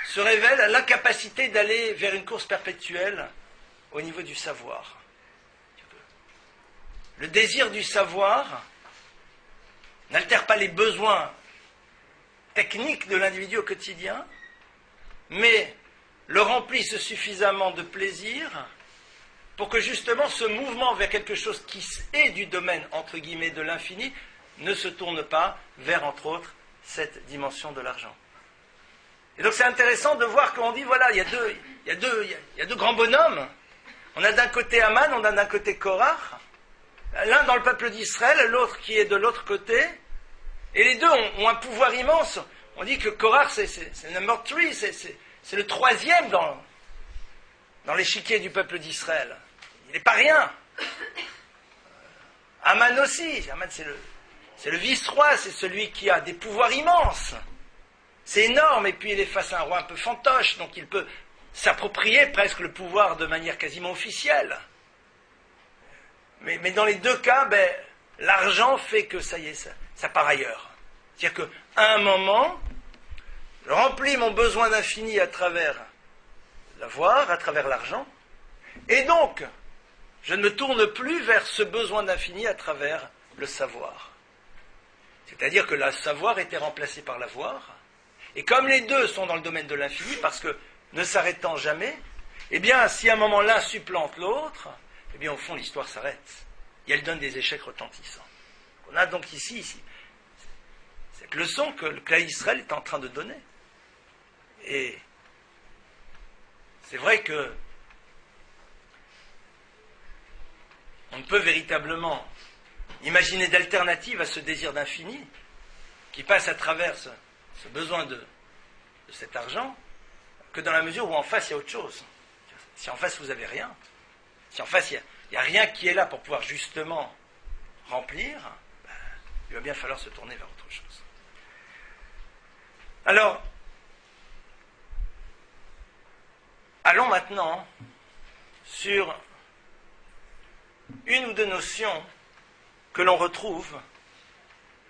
se révèle l'incapacité d'aller vers une course perpétuelle au niveau du savoir. Le désir du savoir n'altère pas les besoins techniques de l'individu au quotidien, mais le remplissent suffisamment de plaisir pour que justement ce mouvement vers quelque chose qui est du domaine, entre guillemets, de l'infini, ne se tourne pas vers, entre autres, cette dimension de l'argent. Et donc c'est intéressant de voir qu'on dit, voilà, il y a deux grands bonhommes. On a d'un côté Haman, on a d'un côté Korach, l'un dans le peuple d'Israël, l'autre qui est de l'autre côté, Et les deux ont un pouvoir immense. On dit que Korach, c'est number 3, c'est le troisième dans l'échiquier du peuple d'Israël. Il n'est pas rien. Aman aussi. Aman, c'est le vice-roi, c'est celui qui a des pouvoirs immenses. C'est énorme, et puis il est face à un roi un peu fantoche, donc il peut s'approprier presque le pouvoir de manière quasiment officielle. Mais dans les deux cas, l'argent fait que ça y est, ça part ailleurs. C'est-à-dire qu'à un moment, je remplis mon besoin d'infini à travers l'avoir, à travers l'argent, et donc, je ne me tourne plus vers ce besoin d'infini à travers le savoir. C'est-à-dire que le savoir était remplacé par l'avoir, et comme les deux sont dans le domaine de l'infini, parce que ne s'arrêtant jamais, eh bien, si à un moment l'un supplante l'autre, eh bien, au fond, l'histoire s'arrête. Et elle donne des échecs retentissants. On a donc ici cette leçon que le clan Israël est en train de donner. Et c'est vrai que on ne peut véritablement imaginer d'alternative à ce désir d'infini qui passe à travers ce besoin de cet argent que dans la mesure où en face il y a autre chose. Si en face vous n'avez rien, si en face il n'y a rien qui est là pour pouvoir justement remplir, il va bien falloir se tourner vers autre chose. Alors, allons maintenant sur une ou deux notions que l'on retrouve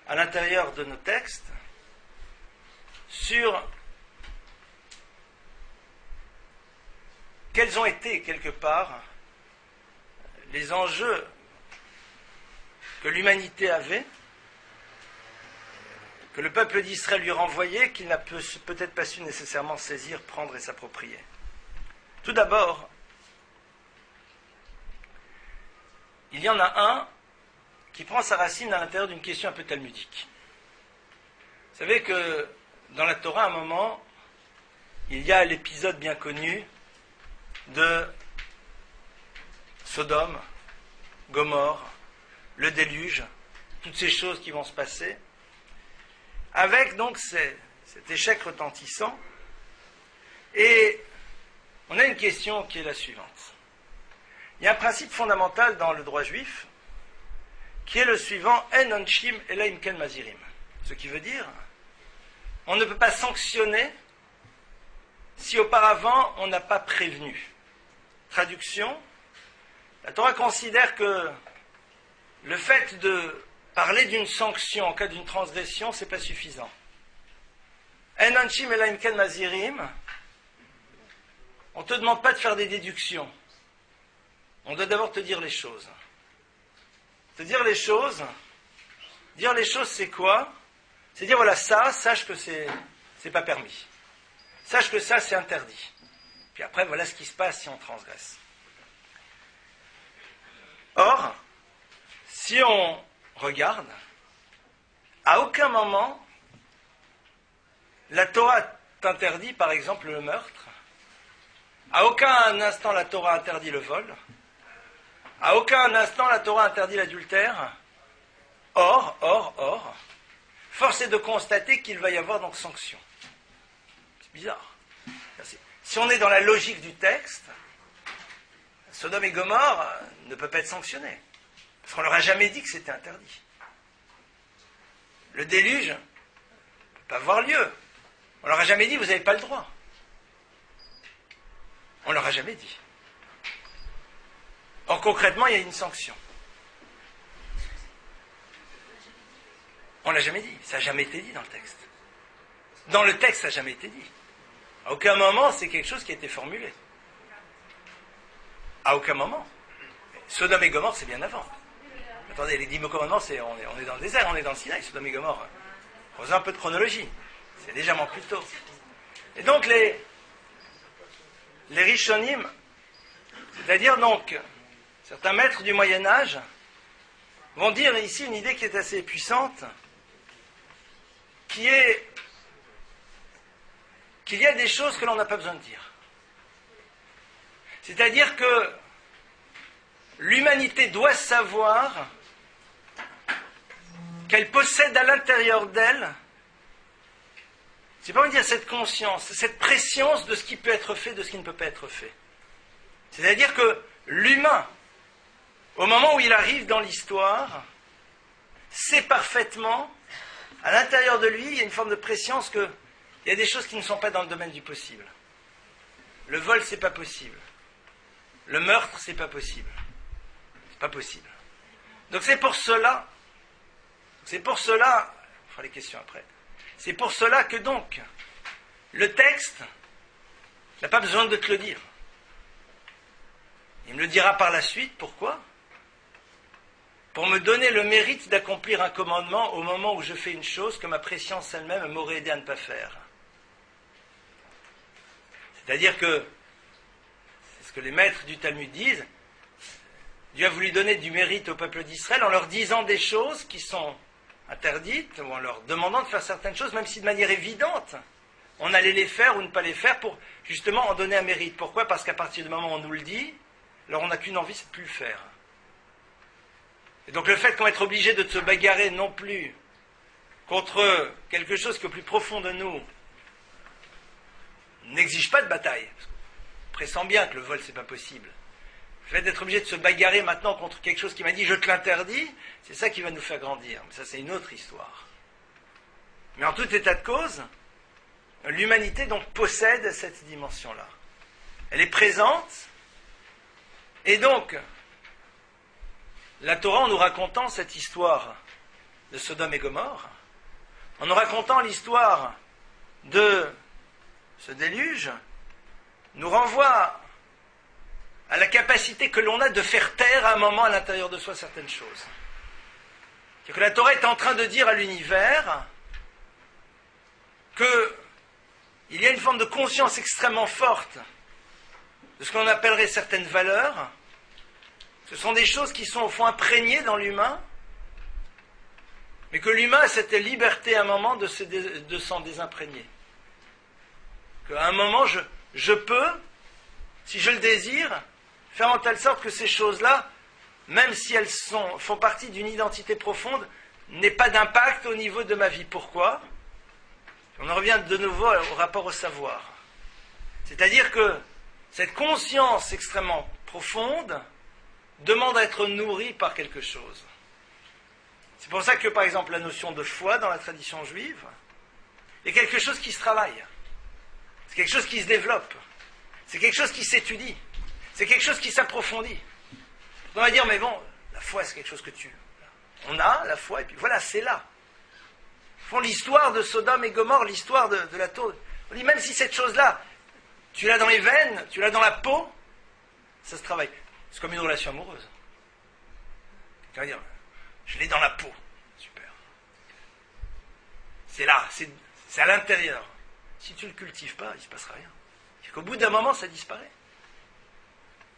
à l'intérieur de nos textes sur quels ont été, quelque part, les enjeux que l'humanité avait, que le peuple d'Israël lui renvoyait, qu'il n'a peut-être pas su nécessairement saisir, prendre et s'approprier. Tout d'abord, il y en a un qui prend sa racine à l'intérieur d'une question un peu talmudique. Vous savez que dans la Torah, à un moment, il y a l'épisode bien connu de Sodome, Gomorrhe, le déluge, toutes ces choses qui vont se passer, avec donc cet échec retentissant. Et on a une question qui est la suivante. Il y a un principe fondamental dans le droit juif qui est le suivant, En onshim elaim ken mazirim. Ce qui veut dire, on ne peut pas sanctionner si auparavant on n'a pas prévenu. Traduction, la Torah considère que le fait de parler d'une sanction en cas d'une transgression, c'est pas suffisant. En onshim elaim ken mazirim, on ne te demande pas de faire des déductions. On doit d'abord te dire les choses. Te dire les choses c'est quoi? C'est dire voilà, ça, sache que c'est pas permis. Sache que ça, c'est interdit. Puis après, voilà ce qui se passe si on transgresse. Or, si on regarde, à aucun moment, la Torah t'interdit, par exemple, le meurtre. À aucun instant, la Torah interdit le vol. À aucun instant, la Torah interdit l'adultère. Or, force est de constater qu'il va y avoir donc sanction. C'est bizarre. Si on est dans la logique du texte, Sodome et Gomorrhe ne peut pas être sanctionné. Parce qu'on leur a jamais dit que c'était interdit. Le déluge ne peut pas avoir lieu. On leur a jamais dit vous n'avez pas le droit. On leur a jamais dit. Or, concrètement, il y a une sanction. On ne l'a jamais dit. Ça n'a jamais été dit dans le texte. Dans le texte, ça n'a jamais été dit. À aucun moment, c'est quelque chose qui a été formulé. À aucun moment. Sodome et Gomorrhe, c'est bien avant. Attendez, les 10 commandements, on est dans le désert, on est dans le Sinaï, Sodome et Gomorrhe. Faisons un peu de chronologie. C'est légèrement plus tôt. Et donc, les Rishonim, c'est-à-dire donc certains maîtres du Moyen-Âge, vont dire ici une idée qui est assez puissante, qui est qu'il y a des choses que l'on n'a pas besoin de dire. C'est-à-dire que l'humanité doit savoir qu'elle possède à l'intérieur d'elle, c'est pas dire cette conscience, cette préscience de ce qui peut être fait, de ce qui ne peut pas être fait. C'est-à-dire que l'humain, au moment où il arrive dans l'histoire, sait parfaitement, à l'intérieur de lui, il y a une forme de préscience qu'il y a des choses qui ne sont pas dans le domaine du possible. Le vol, c'est pas possible. Le meurtre, c'est pas possible. C'est pas possible. Donc c'est pour cela, on fera les questions après, c'est pour cela que donc, le texte n'a pas besoin de te le dire. Il me le dira par la suite, pourquoi ? Pour me donner le mérite d'accomplir un commandement au moment où je fais une chose que ma préscience elle-même m'aurait aidé à ne pas faire. C'est-à-dire que, c'est ce que les maîtres du Talmud disent, Dieu a voulu donner du mérite au peuple d'Israël en leur disant des choses qui sont interdites, ou en leur demandant de faire certaines choses, même si de manière évidente, on allait les faire ou ne pas les faire pour justement en donner un mérite. Pourquoi ? Parce qu'à partir du moment où on nous le dit, alors on n'a qu'une envie, c'est de plus le faire. Et donc le fait qu'on va être obligé de se bagarrer non plus contre quelque chose qui au plus profond de nous n'exige pas de bataille, on pressent bien que le vol c'est pas possible. Le fait d'être obligé de se bagarrer maintenant contre quelque chose qui m'a dit je te l'interdis, c'est ça qui va nous faire grandir. Mais ça c'est une autre histoire. Mais en tout état de cause, l'humanité donc possède cette dimension-là. Elle est présente, et donc la Torah, en nous racontant cette histoire de Sodome et Gomorrhe, en nous racontant l'histoire de ce déluge, nous renvoie à la capacité que l'on a de faire taire à un moment à l'intérieur de soi certaines choses. C'est-à-dire que la Torah est en train de dire à l'univers qu'il y a une forme de conscience extrêmement forte de ce qu'on appellerait certaines valeurs. Ce sont des choses qui sont au fond imprégnées dans l'humain, mais que l'humain a cette liberté à un moment de s'en désimprégner. Qu'à un moment, je peux, si je le désire, faire en telle sorte que ces choses-là, même si elles font partie d'une identité profonde, n'aient pas d'impact au niveau de ma vie. Pourquoi ? On en revient de nouveau au rapport au savoir. C'est-à-dire que cette conscience extrêmement profonde demande à être nourrie par quelque chose. C'est pour ça que, par exemple, la notion de foi dans la tradition juive est quelque chose qui se travaille. C'est quelque chose qui se développe. C'est quelque chose qui s'étudie. C'est quelque chose qui s'approfondit. On va dire, mais bon, la foi, c'est quelque chose que on a, la foi, et puis voilà, c'est là. Au fond, l'histoire de Sodome et Gomorrhe, l'histoire de la tour, on dit, même si cette chose-là, tu l'as dans les veines, tu l'as dans la peau, ça se travaille. C'est comme une relation amoureuse. Tu vas dire, je l'ai dans la peau. Super. C'est là, c'est à l'intérieur. Si tu ne le cultives pas, il ne se passera rien. C'est qu'au bout d'un moment, ça disparaît.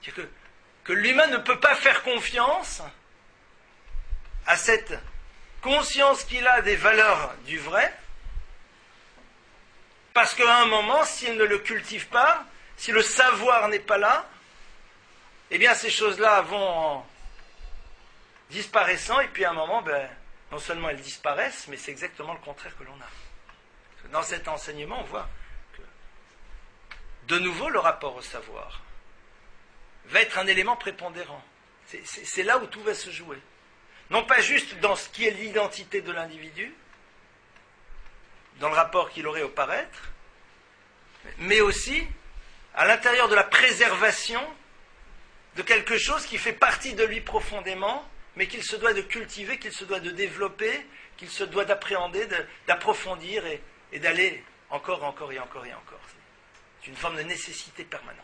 C'est que l'humain ne peut pas faire confiance à cette conscience qu'il a des valeurs du vrai, parce qu'à un moment, s'il ne le cultive pas, si le savoir n'est pas là, eh bien ces choses-là vont en disparaissant, et puis à un moment, non seulement elles disparaissent, mais c'est exactement le contraire que l'on a. Dans cet enseignement, on voit que, de nouveau, le rapport au savoir va être un élément prépondérant. C'est là où tout va se jouer. Non pas juste dans ce qui est l'identité de l'individu, dans le rapport qu'il aurait au paraître, mais aussi à l'intérieur de la préservation de quelque chose qui fait partie de lui profondément, mais qu'il se doit de cultiver, qu'il se doit de développer, qu'il se doit d'appréhender, d'approfondir et d'aller encore et encore et encore. C'est une forme de nécessité permanente.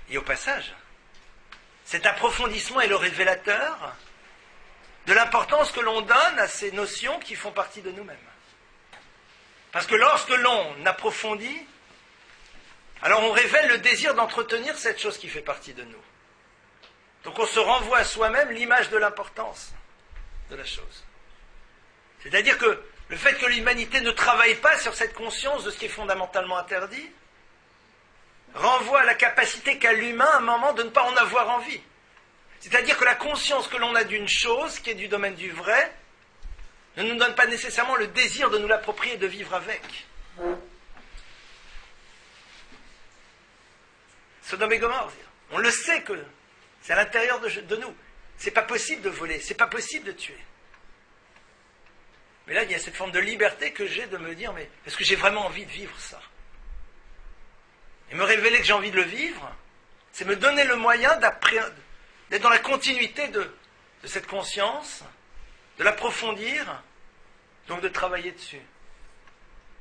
Et au passage, cet approfondissement est le révélateur de l'importance que l'on donne à ces notions qui font partie de nous-mêmes. Parce que lorsque l'on approfondit, alors on révèle le désir d'entretenir cette chose qui fait partie de nous. Donc on se renvoie à soi-même l'image de l'importance de la chose. C'est-à-dire que le fait que l'humanité ne travaille pas sur cette conscience de ce qui est fondamentalement interdit, renvoie à la capacité qu'a l'humain à un moment de ne pas en avoir envie. C'est-à-dire que la conscience que l'on a d'une chose, qui est du domaine du vrai, ne nous donne pas nécessairement le désir de nous l'approprier et de vivre avec. Sodome et Gomorrhe, on le sait que c'est à l'intérieur de nous. C'est pas possible de voler, c'est pas possible de tuer. Mais là, il y a cette forme de liberté que j'ai de me dire, mais est-ce que j'ai vraiment envie de vivre ça? Et me révéler que j'ai envie de le vivre, c'est me donner le moyen d'être dans la continuité de cette conscience, de l'approfondir, donc de travailler dessus.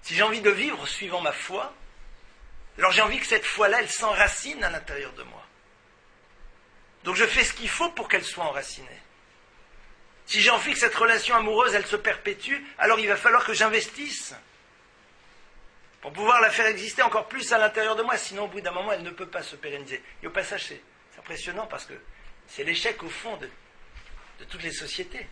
Si j'ai envie de vivre suivant ma foi, alors j'ai envie que cette foi-là, elle s'enracine à l'intérieur de moi. Donc je fais ce qu'il faut pour qu'elle soit enracinée. Si j'ai envie que cette relation amoureuse, elle se perpétue, alors il va falloir que j'investisse pour pouvoir la faire exister encore plus à l'intérieur de moi. Sinon, au bout d'un moment, elle ne peut pas se pérenniser. Et au passage, c'est impressionnant parce que c'est l'échec, au fond, de toutes les sociétés.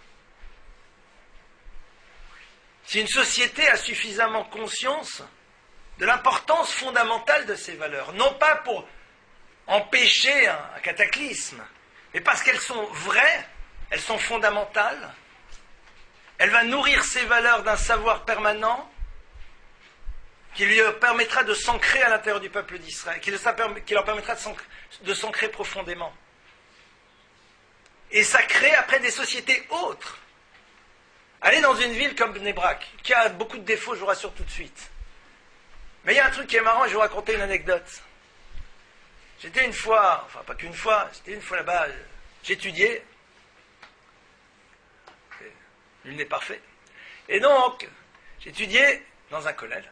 Si une société a suffisamment conscience de l'importance fondamentale de ces valeurs, non pas pour empêcher un cataclysme, mais parce qu'elles sont vraies, elles sont fondamentales, elle va nourrir ces valeurs d'un savoir permanent qui lui permettra de s'ancrer à l'intérieur du peuple d'Israël, qui leur permettra de s'ancrer profondément. Et ça crée après des sociétés autres. Allez dans une ville comme Bnei Brak, qui a beaucoup de défauts, je vous rassure tout de suite. Mais il y a un truc qui est marrant, je vais vous raconter une anecdote. J'étais une fois, enfin pas qu'une fois, j'étais une fois là-bas, j'étudiais. Nul n'est parfait. Et donc, j'étudiais dans un collège.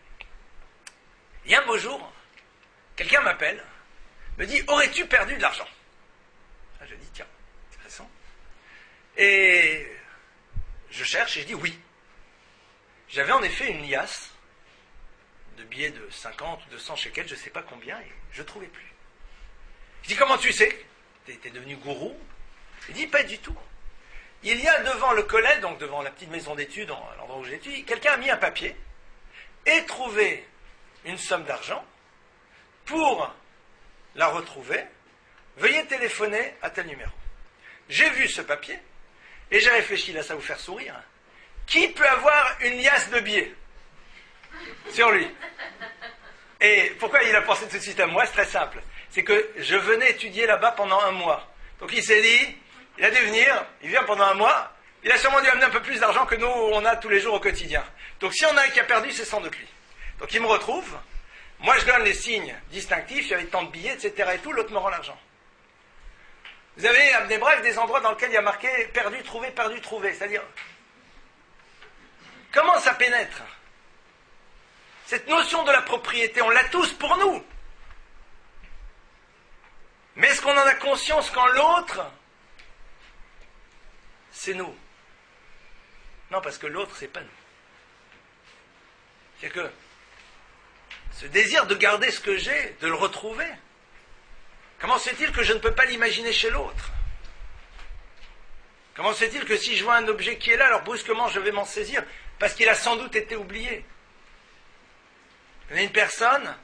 Et un beau jour, quelqu'un m'appelle, me dit « Aurais-tu perdu de l'argent ?» Je dis « Tiens, intéressant. » Et je cherche et je dis « Oui. » J'avais en effet une liasse de billets de 50 ou 200 shekels, je ne sais pas combien, et je ne trouvais plus. Je dis « Comment tu sais? T'es devenu gourou ?» Il dit « Pas du tout. » Il y a devant le collège, donc devant la petite maison d'études, à l'endroit où j'étudie, quelqu'un a mis un papier et trouvé une somme d'argent. Pour la retrouver, veuillez téléphoner à tel numéro. J'ai vu ce papier et j'ai réfléchi, là ça va vous faire sourire. Qui peut avoir une liasse de billets sur lui? Et pourquoi il a pensé tout de suite à moi? C'est très simple. C'est que je venais étudier là-bas pendant un mois. Donc il s'est dit, il a dû venir, il vient pendant un mois, il a sûrement dû amener un peu plus d'argent que nous, on a tous les jours au quotidien. Donc si on a un qui a perdu, c'est sans doute lui. Donc il me retrouve, moi je donne les signes distinctifs, il y avait tant de billets, etc. et tout, l'autre me rend l'argent. Vous avez à Bnei Brak des endroits dans lesquels il y a marqué perdu, trouvé, c'est-à-dire, comment ça pénètre? Cette notion de la propriété, on l'a tous pour nous. Mais est-ce qu'on en a conscience quand l'autre, c'est nous? Non, parce que l'autre, c'est pas nous. C'est que ce désir de garder ce que j'ai, de le retrouver, comment se fait-il que je ne peux pas l'imaginer chez l'autre? Comment se fait-il que si je vois un objet qui est là, alors brusquement je vais m'en saisir, parce qu'il a sans doute été oublié? Il y a une personne,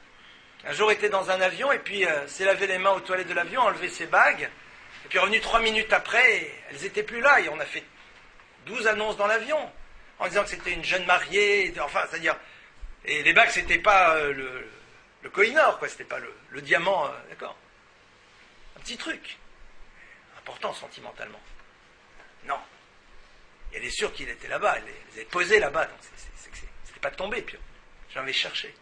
un jour était dans un avion, et puis s'est lavé les mains aux toilettes de l'avion, enlevé ses bagues, et puis revenu 3 minutes après, et elles n'étaient plus là, et on a fait 12 annonces dans l'avion, en disant que c'était une jeune mariée, enfin, c'est-à-dire, et les bagues, c'était pas le Koh-i-Noor, quoi, c'était pas le diamant, d'accord? Un petit truc, important sentimentalement. Non. Et elle est sûre qu'il était là-bas, elle les avait posés là-bas, donc c'était pas tombé, puis j'en vais chercher.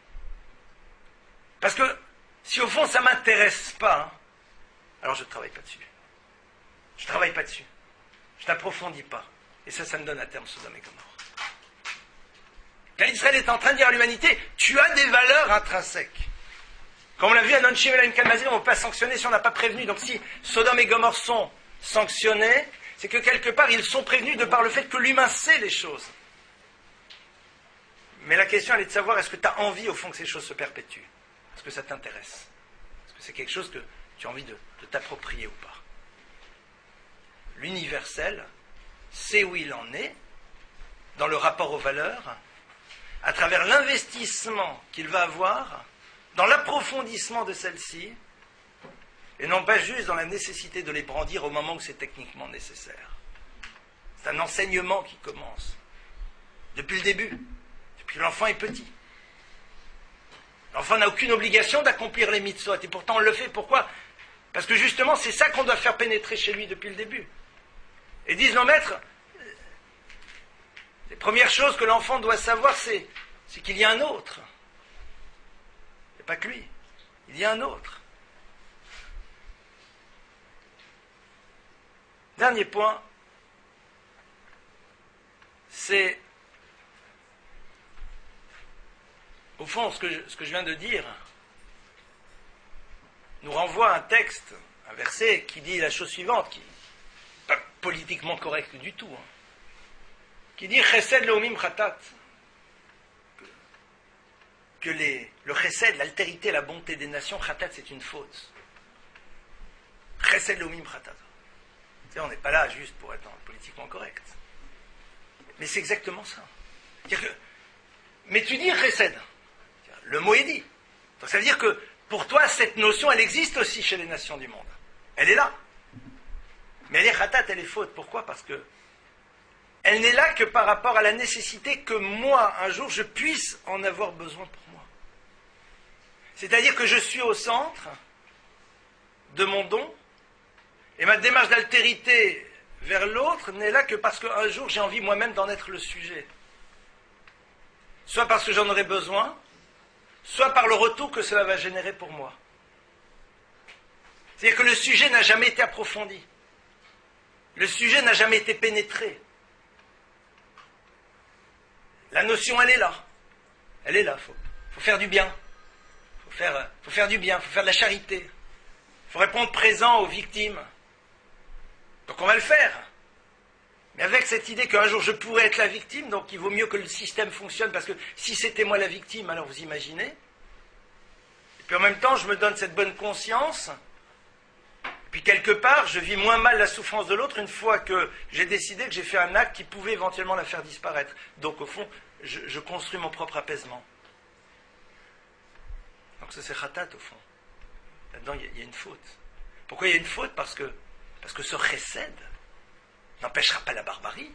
Parce que, si au fond ça ne m'intéresse pas, hein, alors je ne travaille pas dessus. Je ne travaille pas dessus. Je n'approfondis pas. Et ça me donne à terme Sodome et Gomorrhe. Quand Israël est en train de dire à l'humanité, tu as des valeurs intrinsèques. Comme on l'a vu à Non Shivela Imkalmazir, on ne peut pas sanctionner si on n'a pas prévenu. Donc si Sodome et Gomorrhe sont sanctionnés, c'est que quelque part ils sont prévenus de par le fait que l'humain sait les choses. Mais la question elle est de savoir, est-ce que tu as envie au fond que ces choses se perpétuent? Est-ce que ça t'intéresse? Est-ce que c'est quelque chose que tu as envie de t'approprier ou pas? L'universel sait où il en est, dans le rapport aux valeurs, à travers l'investissement qu'il va avoir, dans l'approfondissement de celle-ci, et non pas juste dans la nécessité de les brandir au moment où c'est techniquement nécessaire. C'est un enseignement qui commence depuis le début, depuis que l'enfant est petit. L'enfant n'a aucune obligation d'accomplir les mitzvot, et pourtant on le fait. Pourquoi? Parce que justement, c'est ça qu'on doit faire pénétrer chez lui depuis le début. Et disent nos maîtres, les premières choses que l'enfant doit savoir, c'est qu'il y a un autre. Il n'y a pas que lui, il y a un autre. Dernier point, c'est, au fond, ce que je viens de dire nous renvoie à un texte, un verset qui dit la chose suivante, qui n'est pas politiquement correcte du tout, qui dit Chesed leomim chatat, que le chesed, l'altérité, la bonté des nations, chatat, c'est une faute. Chesed leomim chatat. On n'est pas là juste pour être politiquement correct. Mais c'est exactement ça. Mais tu dis chesed. Le mot est dit. Donc ça veut dire que pour toi, cette notion, elle existe aussi chez les nations du monde. Elle est là. Mais elle est khatat, elle est faute. Pourquoi? Parce que elle n'est là que par rapport à la nécessité que moi, un jour, je puisse en avoir besoin pour moi. C'est-à-dire que je suis au centre de mon don, et ma démarche d'altérité vers l'autre n'est là que parce qu'un jour, j'ai envie moi-même d'en être le sujet. Soit parce que j'en aurai besoin, soit par le retour que cela va générer pour moi. C'est-à-dire que le sujet n'a jamais été approfondi. Le sujet n'a jamais été pénétré. La notion, elle est là. Elle est là. Faut faire du bien. Faut faire du bien. Faut faire de la charité. Faut répondre présent aux victimes. Donc on va le faire. Mais avec cette idée qu'un jour je pourrais être la victime, donc il vaut mieux que le système fonctionne, parce que si c'était moi la victime, alors vous imaginez. Et puis en même temps, je me donne cette bonne conscience. Et puis quelque part, je vis moins mal la souffrance de l'autre une fois que j'ai décidé que j'ai fait un acte qui pouvait éventuellement la faire disparaître. Donc au fond, je construis mon propre apaisement. Donc ça c'est khatat au fond. Là-dedans, il y a une faute. Pourquoi il y a une faute? Parce que ce chesed n'empêchera pas la barbarie.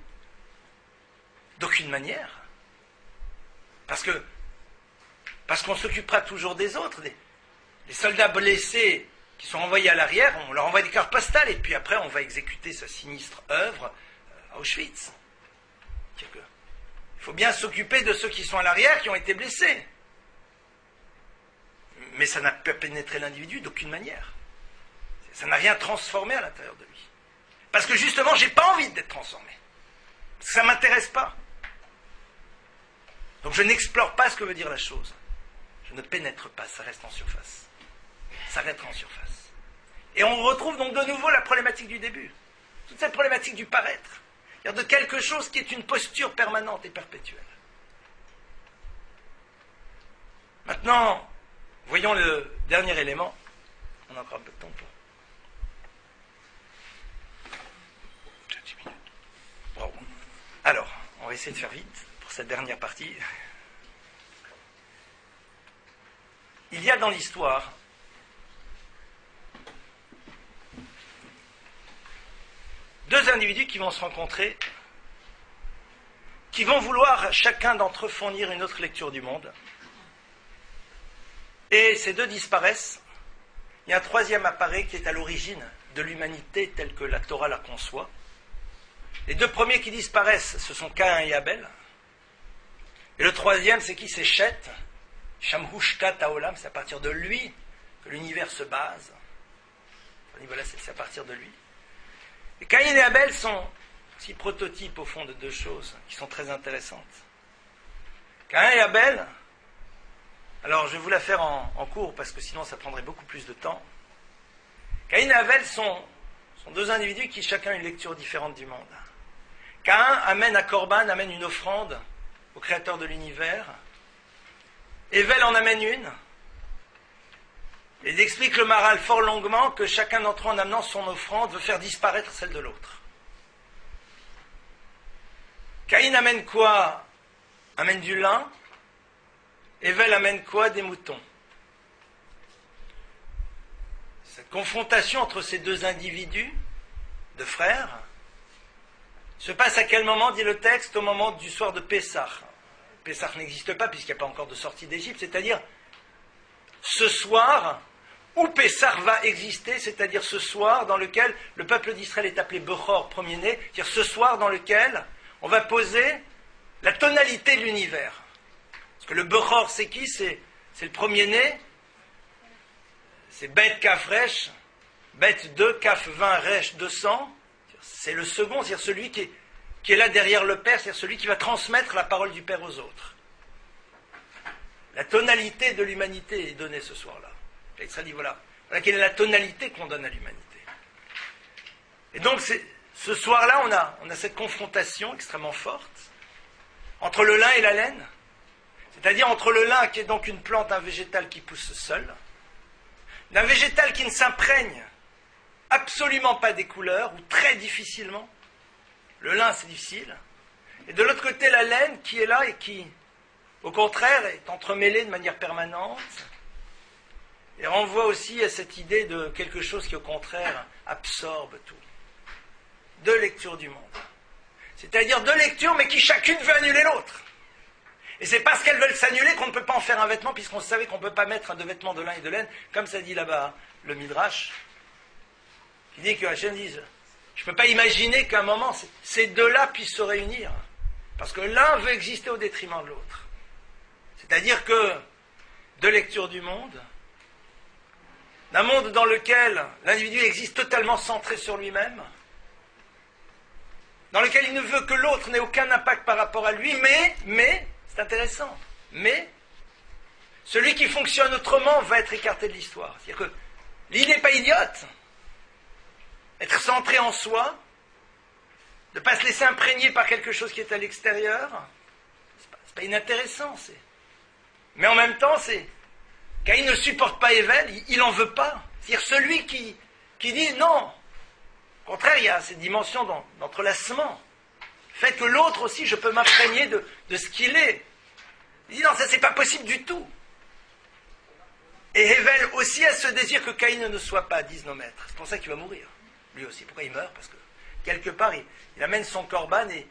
D'aucune manière. Parce qu'on s'occupera toujours des autres. Les soldats blessés qui sont envoyés à l'arrière, on leur envoie des cartes postales, et puis après on va exécuter sa sinistre œuvre à Auschwitz. Il faut bien s'occuper de ceux qui sont à l'arrière, qui ont été blessés. Mais ça n'a pas pénétré l'individu d'aucune manière. Ça n'a rien transformé à l'intérieur de lui. Parce que justement, j'ai pas envie d'être transformé. Parce que ça ne m'intéresse pas. Donc je n'explore pas ce que veut dire la chose. Je ne pénètre pas, ça reste en surface. Ça reste en surface. Et on retrouve donc de nouveau la problématique du début. Toute cette problématique du paraître. C'est-à-dire de quelque chose qui est une posture permanente et perpétuelle. Maintenant, voyons le dernier élément. On a encore un peu de temps pour. Wow. Alors, on va essayer de faire vite pour cette dernière partie. Il y a dans l'histoire deux individus qui vont se rencontrer, qui vont vouloir chacun d'entre eux fournir une autre lecture du monde. Et ces deux disparaissent. Il y a un troisième apparaît qui est à l'origine de l'humanité telle que la Torah la conçoit. Les deux premiers qui disparaissent, ce sont Caïn et Abel. Et le troisième, c'est qui? C'est Shet. Shamhushkat Haolam, c'est à partir de lui que l'univers se base. Voilà, c'est à partir de lui. Et Caïn et Abel sont aussi prototypes au fond de deux choses qui sont très intéressantes. Caïn et Abel, alors je vais vous la faire en cours parce que sinon ça prendrait beaucoup plus de temps. Caïn et Abel sont deux individus qui chacun ont une lecture différente du monde. Caïn amène à Corban, amène une offrande au créateur de l'univers. Abel en amène une. Et il explique le Maharal fort longuement que chacun d'entre eux, en amenant son offrande, veut faire disparaître celle de l'autre. Caïn amène quoi? Amène du lin. Abel amène quoi? Des moutons. cette confrontation entre ces deux individus, de frères, se passe à quel moment, dit le texte, au moment du soir de Pessah. Pessah n'existe pas puisqu'il n'y a pas encore de sortie d'Égypte, c'est-à-dire ce soir où Pessah va exister, c'est-à-dire ce soir dans lequel le peuple d'Israël est appelé Bechor, premier-né, c'est-à-dire ce soir dans lequel on va poser la tonalité de l'univers. Parce que le Bechor, c'est qui? C'est le premier-né, c'est Bet Kaf Resh, Bet 2, Kaf 20, Resh 200, c'est le second, c'est-à-dire celui qui est là derrière le Père, c'est-à-dire celui qui va transmettre la parole du Père aux autres. La tonalité de l'humanité est donnée ce soir-là. Ça dit voilà quelle est la tonalité qu'on donne à l'humanité. Et donc ce soir-là, on a cette confrontation extrêmement forte entre le lin et la laine, c'est-à-dire entre le lin qui est donc une plante, un végétal qui pousse seul, d'un végétal qui ne s'imprègne absolument pas des couleurs, ou très difficilement. Le lin, c'est difficile. Et de l'autre côté, la laine qui est là et qui, au contraire, est entremêlée de manière permanente et renvoie aussi à cette idée de quelque chose qui, au contraire, absorbe tout. Deux lectures du monde. C'est-à-dire deux lectures, mais qui chacune veut annuler l'autre. Et c'est parce qu'elles veulent s'annuler qu'on ne peut pas en faire un vêtement, puisqu'on savait qu'on ne peut pas mettre deux vêtements de lin et de laine, comme ça dit là-bas le Midrash, qui dit que Hachem dit, je ne peux pas imaginer qu'à un moment, ces deux-là puissent se réunir. Parce que l'un veut exister au détriment de l'autre. C'est-à-dire que deux lectures du monde, d'un monde dans lequel l'individu existe totalement centré sur lui-même, dans lequel il ne veut que l'autre n'ait aucun impact par rapport à lui, mais, c'est intéressant, mais celui qui fonctionne autrement va être écarté de l'histoire. C'est-à-dire que l'idée n'est pas idiote. Être centré en soi, de ne pas se laisser imprégner par quelque chose qui est à l'extérieur, c'est pas inintéressant. Mais en même temps, Caïn ne supporte pas Ével, il n'en veut pas. C'est-à-dire celui qui dit non. Au contraire, il y a cette dimension d'entrelacement. Le fait que l'autre aussi, je peux m'imprégner de ce qu'il est. Il dit non, ça c'est pas possible du tout. Et Ével aussi a ce désir que Caïn ne soit pas, disent nos maîtres. C'est pour ça qu'il va mourir. Lui aussi. Pourquoi il meurt? Parce que quelque part, il amène son corban et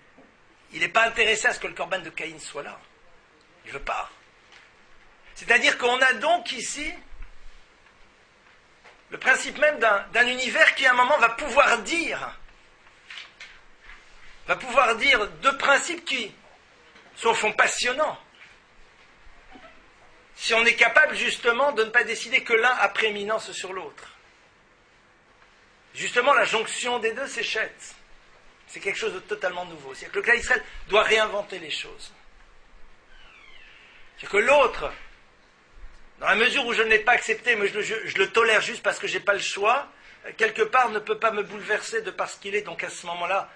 il n'est pas intéressé à ce que le corban de Caïn soit là. Il ne veut pas. C'est-à-dire qu'on a donc ici le principe même d'un univers qui à un moment va pouvoir dire deux principes qui sont au fond passionnants. Si on est capable justement de ne pas décider que l'un a prééminence sur l'autre. Justement, la jonction des deux s'échette. C'est quelque chose de totalement nouveau. C'est-à-dire que le clan d'Israël doit réinventer les choses. C'est-à-dire que l'autre, dans la mesure où je ne l'ai pas accepté, mais je le tolère juste parce que je n'ai pas le choix, quelque part ne peut pas me bouleverser de parce qu'il est, donc à ce moment-là,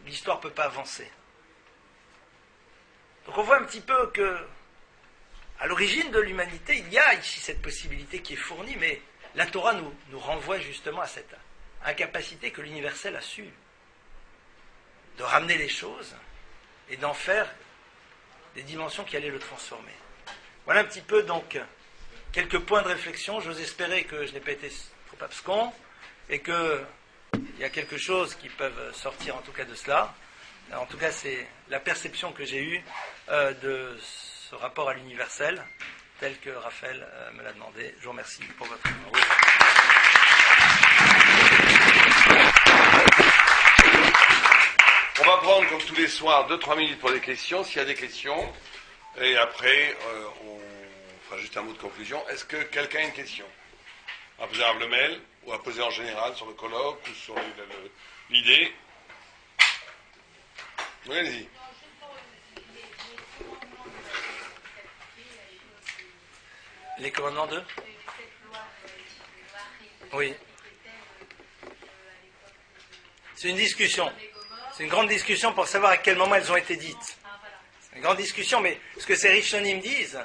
l'histoire ne peut pas avancer. Donc on voit un petit peu que, à l'origine de l'humanité, il y a ici cette possibilité qui est fournie, mais la Torah nous renvoie justement à cette incapacité que l'universel a su de ramener les choses et d'en faire des dimensions qui allaient le transformer. Voilà un petit peu donc quelques points de réflexion. J'ose espérer que je n'ai pas été trop abscon et qu'il y a quelque chose qui peut sortir en tout cas de cela. En tout cas, c'est la perception que j'ai eue de ce rapport à l'universel, tel que Raphaël me l'a demandé. Je vous remercie pour votre attention. On va prendre, comme tous les soirs, 2-3 minutes pour des questions, s'il y a des questions. Et après, on fera juste un mot de conclusion. Est-ce que quelqu'un a une question à poser à Lemel, ou à poser en général sur le colloque, ou sur l'idée? Oui, allez-y. Les commandements d'eux? Oui. C'est une discussion. C'est une grande discussion pour savoir à quel moment elles ont été dites. C'est une grande discussion, mais ce que ces Rishonim disent,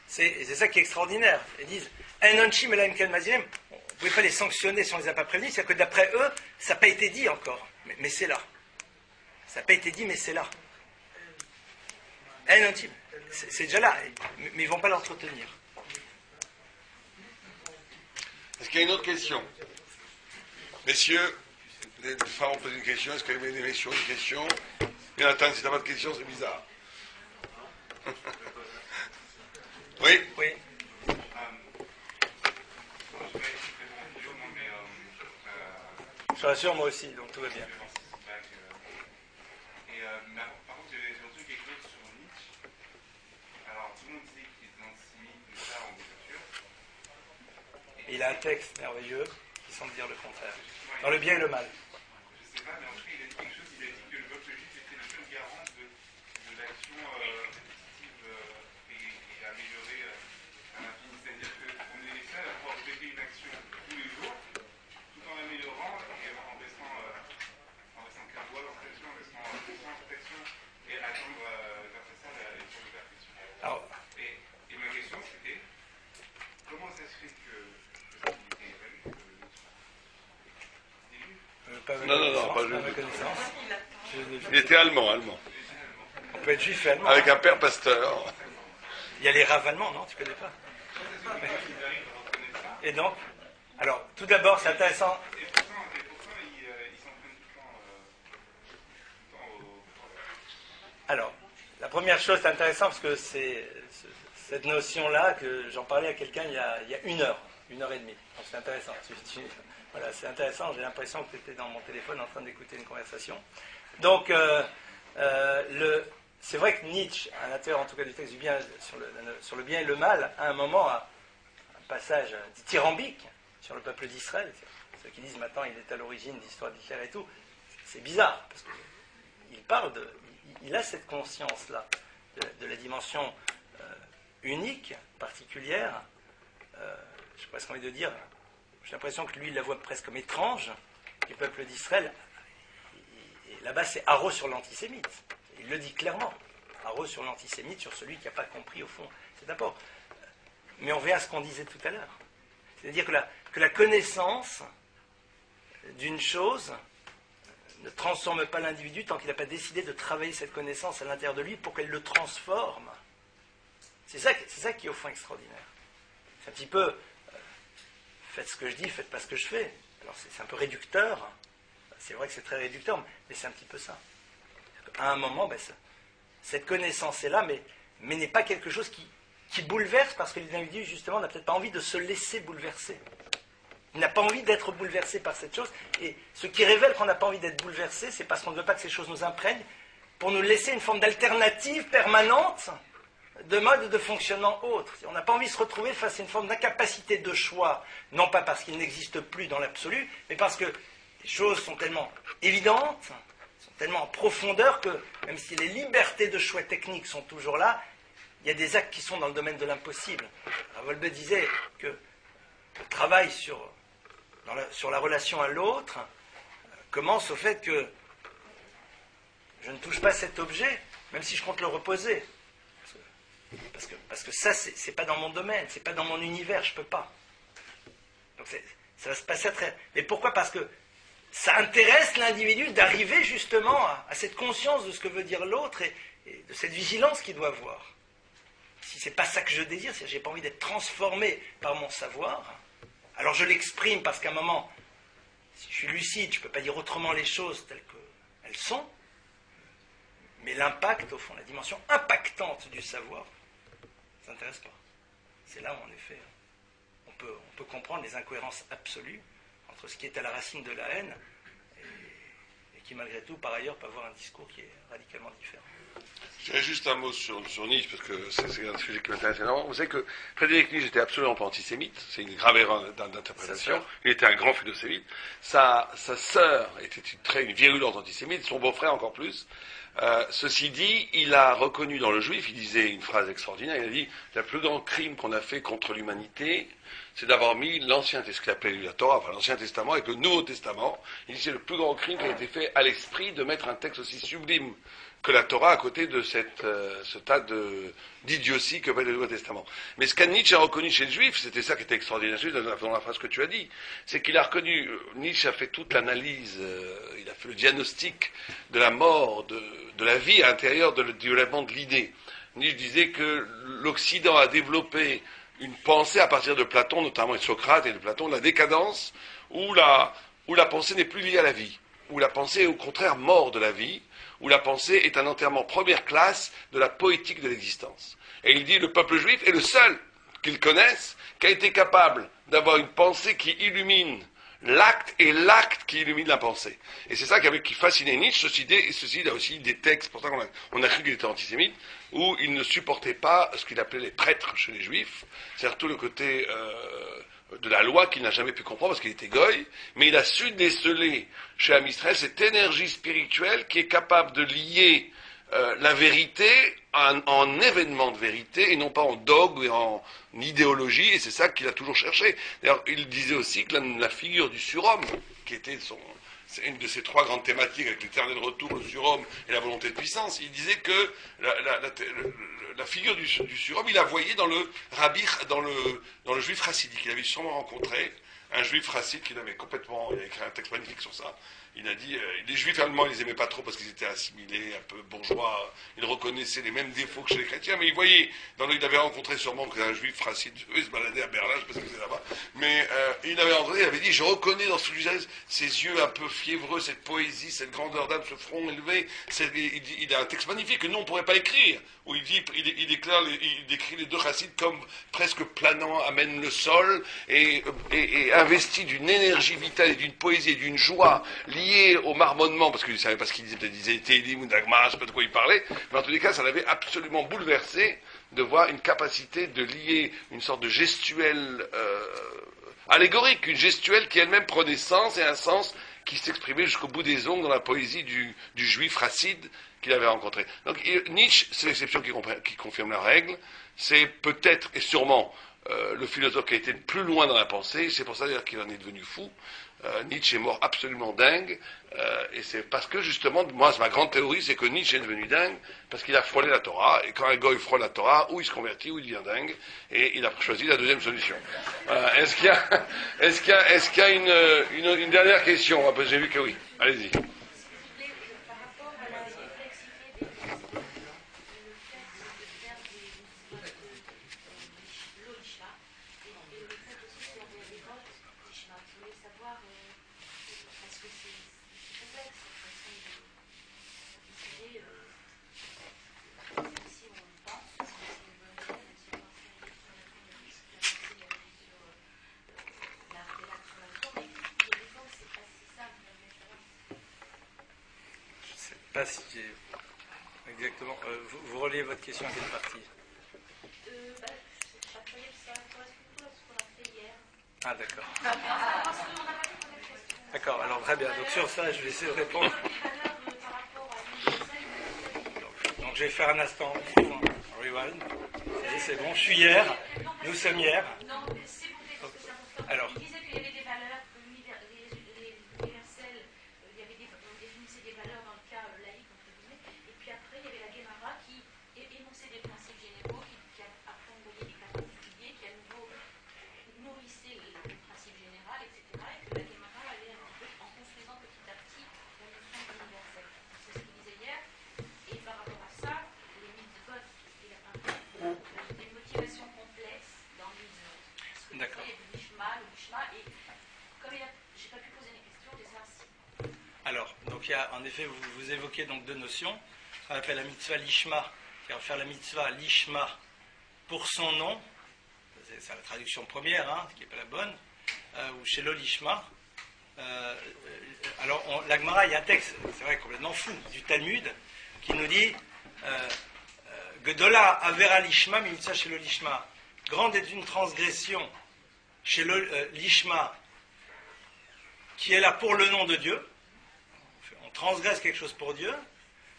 c'est ça qui est extraordinaire. Ils disent, vous ne pouvez pas les sanctionner si on ne les a pas prévenus, c'est-à-dire que d'après eux, ça n'a pas été dit encore, mais c'est là. Ça n'a pas été dit, mais c'est là. C'est déjà là, mais ils ne vont pas l'entretenir. Est-ce qu'il y a une autre question? Messieurs, les femmes ont posé une question. Est-ce qu'il y a des messieurs une question? Jonathan, si tu n'as pas de question, c'est bizarre. Oui? Oui. Je te rassure, moi aussi, donc tout va bien. Par contre, j'ai entendu quelque chose sur Nietzsche. Alors, tout le monde disait qu'il était antisémite, mais ça, en ouverture. Il a un texte merveilleux qui semble dire le contraire. Dans le bien et le mal. Je sais pas, mais en tout cas, il a dit quelque chose. Il a dit que le peuple juif était le seul garant de l'action répétitive et améliorée à l'infini. C'est-à-dire qu'on est les seuls à pouvoir répéter une action tous les jours, tout en l'améliorant et en restant qu'un doigt dans cette action, en restant en cette action et attendre d'après ça la lecture de perfection. Alors, Et ma question, c'était comment ça se fait que ça n'était pas lu Non, pas à ma lui. connaissance. Il était allemand. On peut être juif et allemand. Avec un père pasteur. Il y a les raves allemands, non? Tu connais pas? Et donc, alors, tout d'abord, c'est intéressant. Et pourtant ils s'en prennent tout le temps au... Alors, la première chose, c'est intéressant parce que c'est cette notion-là que j'en parlais à quelqu'un il y a une heure et demie. Donc c'est intéressant. Voilà, c'est intéressant. J'ai l'impression que tu étais dans mon téléphone en train d'écouter une conversation. Donc, c'est vrai que Nietzsche, à l'intérieur en tout cas du texte du bien, sur le bien et le mal, à un moment, a un passage dithyrambique sur le peuple d'Israël. Ceux qui disent maintenant il est à l'origine d'histoire d'Hitler et tout, c'est bizarre parce qu'il a cette conscience-là de la dimension unique, particulière. J'ai presque envie de dire, j'ai l'impression que lui il la voit presque comme étrange du peuple d'Israël. Et là-bas c'est haro sur l'antisémite. Il le dit clairement. Haro sur l'antisémite, sur celui qui n'a pas compris au fond. C'est d'abord. Mais on revient à ce qu'on disait tout à l'heure. C'est-à-dire que la connaissance d'une chose ne transforme pas l'individu tant qu'il n'a pas décidé de travailler cette connaissance à l'intérieur de lui pour qu'elle le transforme. C'est ça qui est au fond extraordinaire. C'est un petit peu faites ce que je dis, faites pas ce que je fais. Alors c'est un peu réducteur. C'est vrai que c'est très réducteur, mais c'est un petit peu ça. À un moment, cette connaissance est là, mais n'est pas quelque chose qui bouleverse, parce que l'individu, justement, n'a peut-être pas envie de se laisser bouleverser. Il n'a pas envie d'être bouleversé par cette chose, et ce qui révèle qu'on n'a pas envie d'être bouleversé, c'est parce qu'on ne veut pas que ces choses nous imprègnent, pour nous laisser une forme d'alternative permanente de mode de fonctionnement autre. On n'a pas envie de se retrouver face à une forme d'incapacité de choix, non pas parce qu'il n'existe plus dans l'absolu, mais parce que les choses sont tellement évidentes, sont tellement en profondeur que, même si les libertés de choix techniques sont toujours là, il y a des actes qui sont dans le domaine de l'impossible. Volbe disait que le travail sur la relation à l'autre commence au fait que je ne touche pas cet objet, même si je compte le reposer. Parce que ça, c'est pas dans mon domaine, c'est pas dans mon univers, je peux pas. Donc ça va se passer très... Mais pourquoi? Parce que ça intéresse l'individu d'arriver justement à cette conscience de ce que veut dire l'autre et de cette vigilance qu'il doit avoir. Si c'est pas ça que je désire, si j'ai pas envie d'être transformé par mon savoir, alors je l'exprime parce qu'à un moment, si je suis lucide, je peux pas dire autrement les choses telles qu'elles sont, mais l'impact, au fond, la dimension impactante du savoir, ça n'intéresse pas. C'est là où, en effet, on peut comprendre les incohérences absolues entre ce qui est à la racine de la haine et qui, malgré tout, par ailleurs, peut avoir un discours qui est radicalement différent. Je dirais juste un mot sur Nietzsche, parce que c'est un sujet qui m'intéresse énormément. Vous savez que Frédéric Nietzsche était absolument pas antisémite, c'est une grave erreur d'interprétation. Il était un grand philosémite. Sa sœur était une virulente antisémite, son beau-frère encore plus. Ceci dit, il a reconnu dans le juif, il disait une phrase extraordinaire, il a dit « Le plus grand crime qu'on a fait contre l'humanité, c'est d'avoir mis l'Ancien Testament, ce qu'il appelait la Torah, enfin l'Ancien Testament, avec le Nouveau Testament. Il dit c'est le plus grand crime qui a été fait à l'esprit de mettre un texte aussi sublime que la Torah à côté de ce tas d'idiotie que fait le Nouveau Testament. » Mais ce qu'a Nietzsche a reconnu chez le juif, c'était ça qui était extraordinaire dans la phrase que tu as dit, c'est qu'il a reconnu, Nietzsche a fait toute l'analyse, il a fait le diagnostic de la mort, de la vie à l'intérieur du développement de l'idée. Nietzsche disait que l'Occident a développé une pensée à partir de Platon, notamment et de Socrate et de Platon, la décadence, où la pensée n'est plus liée à la vie, où la pensée est au contraire mort de la vie, où la pensée est un enterrement première classe de la poétique de l'existence. Et il dit le peuple juif est le seul qu'ils connaissent qui a été capable d'avoir une pensée qui illumine l'acte et l'acte qui illumine la pensée. Et c'est ça qui fascinait Nietzsche, ceci il a aussi des textes, pour ça qu'on a cru qu'il était antisémite, où il ne supportait pas ce qu'il appelait les prêtres chez les juifs, c'est-à-dire tout le côté de la loi qu'il n'a jamais pu comprendre parce qu'il était goy, mais il a su déceler chez Am Israël cette énergie spirituelle qui est capable de lier la vérité en événement de vérité et non pas en dogme et en idéologie, et c'est ça qu'il a toujours cherché. D'ailleurs, il disait aussi que la figure du surhomme, qui était c'est une de ses trois grandes thématiques avec l'éternel retour, le surhomme et la volonté de puissance, il disait que la figure du surhomme, il la voyait dans le juif chassidique. Il avait sûrement rencontré un juif chasside il a écrit un texte magnifique sur ça. Il a dit, les juifs allemands, ils les aimaient pas trop parce qu'ils étaient assimilés, un peu bourgeois, ils reconnaissaient les mêmes défauts que chez les chrétiens, mais il voyait, il avait rencontré sûrement un juif racide, il se baladait à Berlin, je sais pas ce que c'est là-bas, mais il avait dit, je reconnais dans ce sujet ces yeux un peu fiévreux, cette poésie, cette grandeur d'âme, ce front élevé, il a un texte magnifique que nous on pourrait pas écrire, où il dit, il décrit les deux chassides comme presque planant, amène le sol, et investi d'une énergie vitale et d'une poésie et d'une joie lié au marmonnement, parce qu'il ne savait pas ce qu'il disait, peut-être il disait Télim ou Dagmar, je ne sais pas de quoi il parlait, mais en tous les cas, ça l'avait absolument bouleversé de voir une capacité de lier une sorte de gestuelle allégorique, une gestuelle qui elle-même prenait sens et un sens qui s'exprimait jusqu'au bout des ongles dans la poésie du juif racide qu'il avait rencontré. Donc Nietzsche, c'est l'exception qui confirme la règle, c'est peut-être et sûrement le philosophe qui a été le plus loin dans la pensée, c'est pour ça d'ailleurs qu'il en est devenu fou. Nietzsche est mort absolument dingue, et c'est parce que justement, moi ma grande théorie c'est que Nietzsche est devenu dingue parce qu'il a frôlé la Torah, et quand un goy frôle la Torah, ou il se convertit ou il devient dingue, et il a choisi la deuxième solution. Est-ce qu'il y a une dernière question? J'ai vu que oui, allez-y. Pas si exactement. Vous relayez votre question à quelle partie? Ah d'accord. D'accord, alors très bien. Donc sur ça, je vais essayer de répondre. Donc je vais faire un instant rewind. C'est bon, je suis hier. Nous sommes hier. Alors. En effet, vous évoquez donc deux notions, ce qu'on appelle la mitzvah lishma, qui va faire la mitzvah lishma pour son nom, c'est la traduction première, qui n'est pas la bonne, ou chez l'olishma. Alors, la Gemara, il y a un texte, c'est vrai, complètement fou, du Talmud, qui nous dit Gedola avera lishma, mais mitzvah chez l'olishma. Grande est une transgression chez l'olishma, qui est là pour le nom de Dieu. Transgresse quelque chose pour Dieu,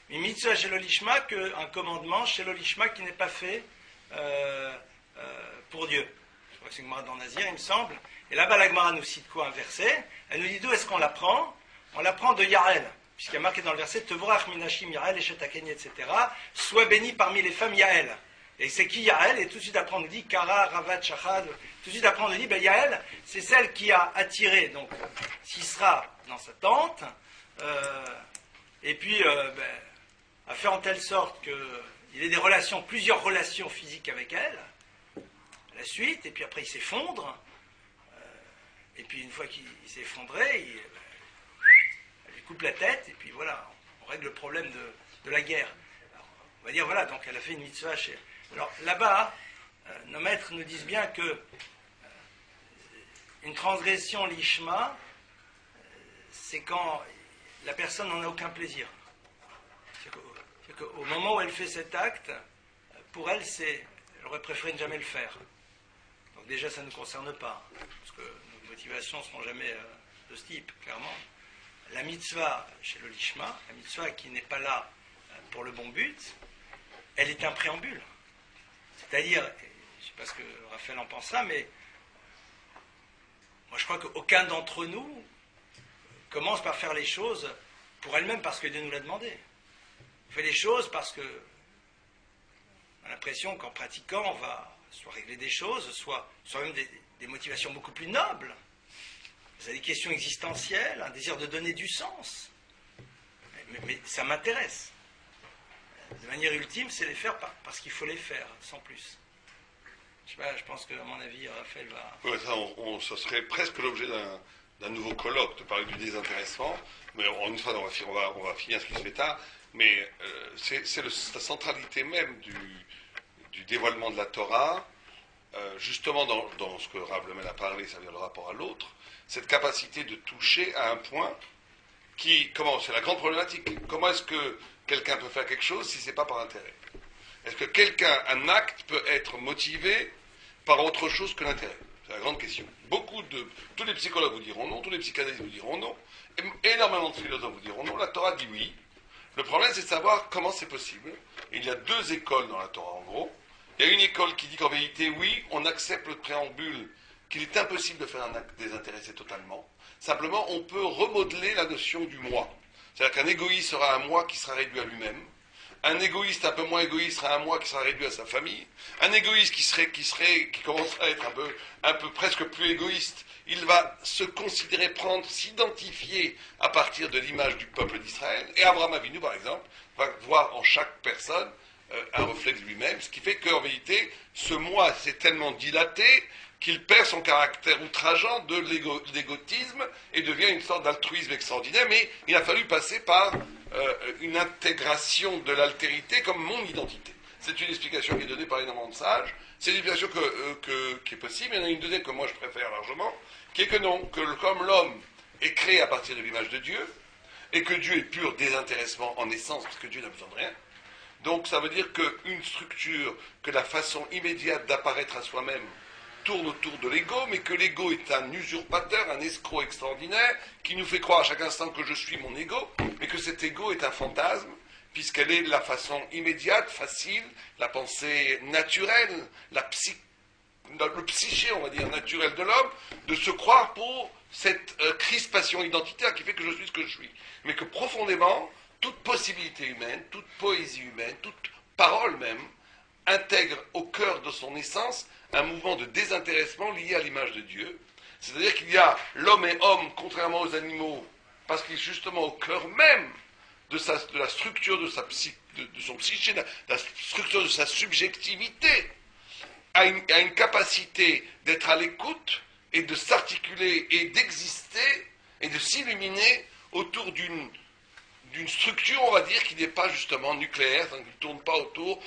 mais mitzvah chez l'olishma, qu'un commandement chez l'olishma qui n'est pas fait pour Dieu. Je crois que c'est une Gemara dans Nazir, il me semble. Et là-bas, la Gemara nous cite quoi? Un verset. Elle nous dit d'où est-ce qu'on l'apprend? On l'apprend de Yael, puisqu'il y a marqué dans le verset Tevorach minashim Yael, Eshetakeni, etc. Sois béni parmi les femmes Yael. Et c'est qui Yael? Et tout de suite après, on nous dit Kara, Ravat, Shachad. Tout de suite après, on nous dit Yael, c'est celle qui a attiré donc Sisra dans sa tente. Et puis a fait en telle sorte qu'il ait plusieurs relations physiques avec elle. la suite, et puis après il s'effondre, et puis une fois qu'il s'est effondré, elle lui coupe la tête, et puis voilà, on règle le problème de la guerre. Alors, on va dire, voilà, donc elle a fait une mitzvah chez... Alors là-bas, nos maîtres nous disent bien que une transgression lishma, c'est quand la personne n'en a aucun plaisir. C'est qu'au moment où elle fait cet acte, pour elle, elle aurait préféré ne jamais le faire. Donc déjà, ça ne nous concerne pas, parce que nos motivations ne seront jamais de ce type, clairement. La mitzvah, chez le lishma, la mitzvah qui n'est pas là pour le bon but, elle est un préambule. C'est-à-dire, je ne sais pas ce que Raphaël en pensera, mais moi je crois qu'aucun d'entre nous commence par faire les choses pour elle-même parce que Dieu nous l'a demandé. On fait les choses parce que on a l'impression qu'en pratiquant, on va soit régler des choses, soit même des motivations beaucoup plus nobles. Vous avez des questions existentielles, un désir de donner du sens. Mais ça m'intéresse. De manière ultime, c'est les faire parce qu'il faut les faire, sans plus. Je sais pas, je pense qu'à mon avis, Raphaël va... Oui, ça serait presque l'objet d'un nouveau colloque, de parler du désintéressement. Mais une fois, on va finir ce qui se fait tard. Mais c'est la centralité même du dévoilement de la Torah, justement dans ce que Rav Lemel a parlé, ça veut dire le rapport à l'autre, cette capacité de toucher à un point c'est la grande problématique. Comment est-ce que quelqu'un peut faire quelque chose si ce n'est pas par intérêt? Est-ce que un acte peut être motivé par autre chose que l'intérêt? C'est la grande question. Tous les psychologues vous diront non, tous les psychanalystes vous diront non, énormément de philosophes vous diront non, la Torah dit oui. Le problème, c'est de savoir comment c'est possible. Il y a deux écoles dans la Torah, en gros. Il y a une école qui dit qu'en vérité, oui, on accepte le préambule, qu'il est impossible de faire un acte désintéressé totalement. Simplement, on peut remodeler la notion du moi. C'est-à-dire qu'un égoïste sera un moi qui sera réduit à lui-même. Un égoïste un peu moins égoïste sera un moi qui sera réduit à sa famille. Un égoïste qui commencera à être un peu presque plus égoïste, il va se considérer s'identifier à partir de l'image du peuple d'Israël. Et Abraham Avinu, par exemple, va voir en chaque personne un reflet de lui-même, ce qui fait qu'en vérité, ce moi s'est tellement dilaté qu'il perd son caractère outrageant de l'égotisme et devient une sorte d'altruisme extraordinaire, mais il a fallu passer par une intégration de l'altérité comme mon identité. C'est une explication qui est donnée par énormément de sages, c'est une explication qui est possible. Il y en a une deuxième que moi je préfère largement, qui est que non, comme l'homme est créé à partir de l'image de Dieu, et que Dieu est pur désintéressement en essence, parce que Dieu n'a besoin de rien, donc ça veut dire qu'une structure, que la façon immédiate d'apparaître à soi-même tourne autour de l'ego, mais que l'ego est un usurpateur, un escroc extraordinaire, qui nous fait croire à chaque instant que je suis mon ego, mais que cet ego est un fantasme, puisqu'elle est la façon immédiate, facile, la pensée naturelle, le psyché, on va dire, naturel de l'homme, de se croire pour cette crispation identitaire qui fait que je suis ce que je suis. Mais que profondément, toute possibilité humaine, toute poésie humaine, toute parole même, intègre au cœur de son essence un mouvement de désintéressement lié à l'image de Dieu. C'est-à-dire qu'il y a l'homme et homme, contrairement aux animaux, parce qu'il est justement au cœur même de la structure de son psyché, de la structure de sa subjectivité, a une capacité d'être à l'écoute et de s'articuler et d'exister et de s'illuminer autour d'une structure, on va dire, qui n'est pas justement nucléaire, qui ne tourne pas autour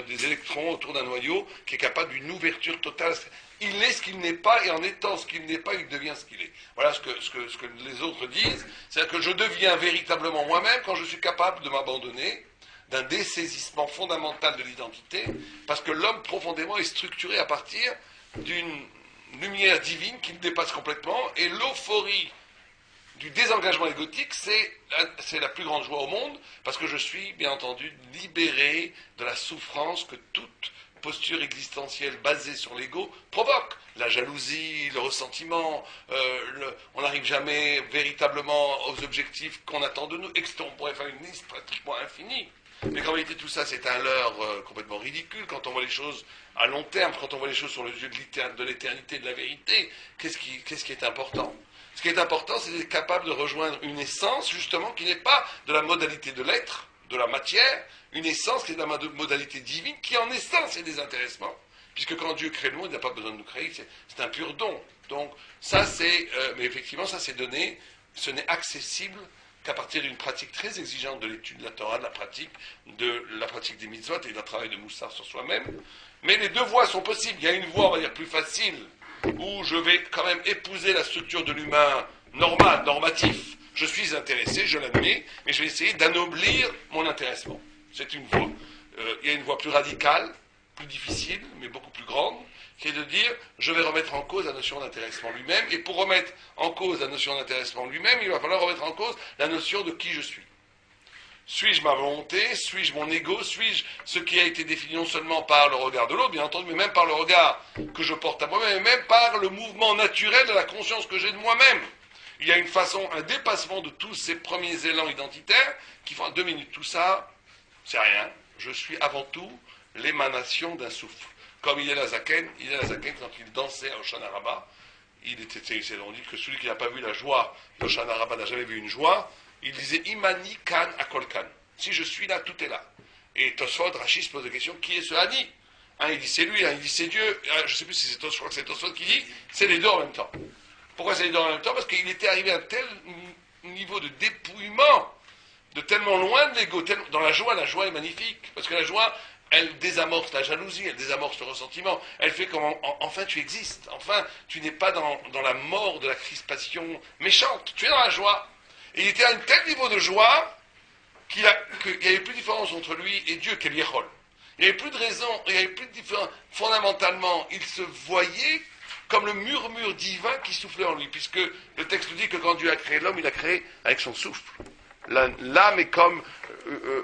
des électrons, autour d'un noyau, qui est capable d'une ouverture totale. Il est ce qu'il n'est pas, et en étant ce qu'il n'est pas, il devient ce qu'il est. Voilà ce que les autres disent, c'est-à-dire que je deviens véritablement moi-même quand je suis capable de m'abandonner d'un dessaisissement fondamental de l'identité, parce que l'homme profondément est structuré à partir d'une lumière divine qui le dépasse complètement, et l'euphorie du désengagement égotique, c'est la plus grande joie au monde, parce que je suis, bien entendu, libéré de la souffrance que toute posture existentielle basée sur l'ego provoque. La jalousie, le ressentiment, on n'arrive jamais véritablement aux objectifs qu'on attend de nous, et on pourrait faire une liste pratiquement infinie. Mais qu'en réalité, tout ça, c'est un leurre complètement ridicule. Quand on voit les choses à long terme, quand on voit les choses sur le yeux de l'éternité, de la vérité, qu'est-ce qui est important ? Ce qui est important, c'est d'être capable de rejoindre une essence, justement, qui n'est pas de la modalité de l'être, de la matière, une essence qui est de la modalité divine, qui en essence est désintéressement, puisque quand Dieu crée le monde, il n'a pas besoin de nous créer, c'est un pur don. Donc ça c'est, mais effectivement ça c'est donné, ce n'est accessible qu'à partir d'une pratique très exigeante de l'étude de la Torah, de la pratique des mitzvot et d'un travail de moussard sur soi-même. Mais les deux voies sont possibles. Il y a une voie, on va dire, plus facile, où je vais quand même épouser la structure de l'humain normal, normatif. Je suis intéressé, je l'admets, mais je vais essayer d'anoblir mon intéressement. C'est une voie. Il y a une voie plus radicale, plus difficile, mais beaucoup plus grande, qui est de dire, je vais remettre en cause la notion d'intéressement lui-même, et pour remettre en cause la notion d'intéressement lui-même, il va falloir remettre en cause la notion de qui je suis. Suis-je ma volonté? Suis-je mon ego? Suis-je ce qui a été défini non seulement par le regard de l'autre, bien entendu, mais même par le regard que je porte à moi-même, et même par le mouvement naturel de la conscience que j'ai de moi-même. Il y a une façon, un dépassement de tous ces premiers élans identitaires qui font 2 minutes. Tout ça, c'est rien. Je suis avant tout l'émanation d'un souffle. Comme Hillel Hazaken, quand il dansait à Hoshana Rabbah, on dit que celui qui n'a pas vu la joie d'Hoshana Rabbah n'a jamais vu une joie, il disait Imani Kan Akol Kan. Si je suis là, tout est là. Et Tosfot, Rachid se pose la question, qui est ce Ani? Un il dit c'est lui, un il dit c'est Dieu. Je ne sais plus si c'est Tosfot, je crois que c'est Tosfot qui dit, c'est les deux en même temps. Pourquoi c'est les deux en même temps? Parce qu'il était arrivé à un tel niveau de dépouillement, de tellement loin de l'ego, dans la joie est magnifique. Parce que la joie, elle désamorce la jalousie, elle désamorce le ressentiment, elle fait comme enfin tu existes, enfin tu n'es pas dans la mort de la crispation méchante, tu es dans la joie. Et il était à un tel niveau de joie qu'il n'y avait plus de différence entre lui et Dieu, qu'elle Yechol. Il n'y avait plus de raison, il n'y avait plus de différence. Fondamentalement, il se voyait comme le murmure divin qui soufflait en lui, puisque le texte nous dit que quand Dieu a créé l'homme, il a créé avec son souffle. L'âme est comme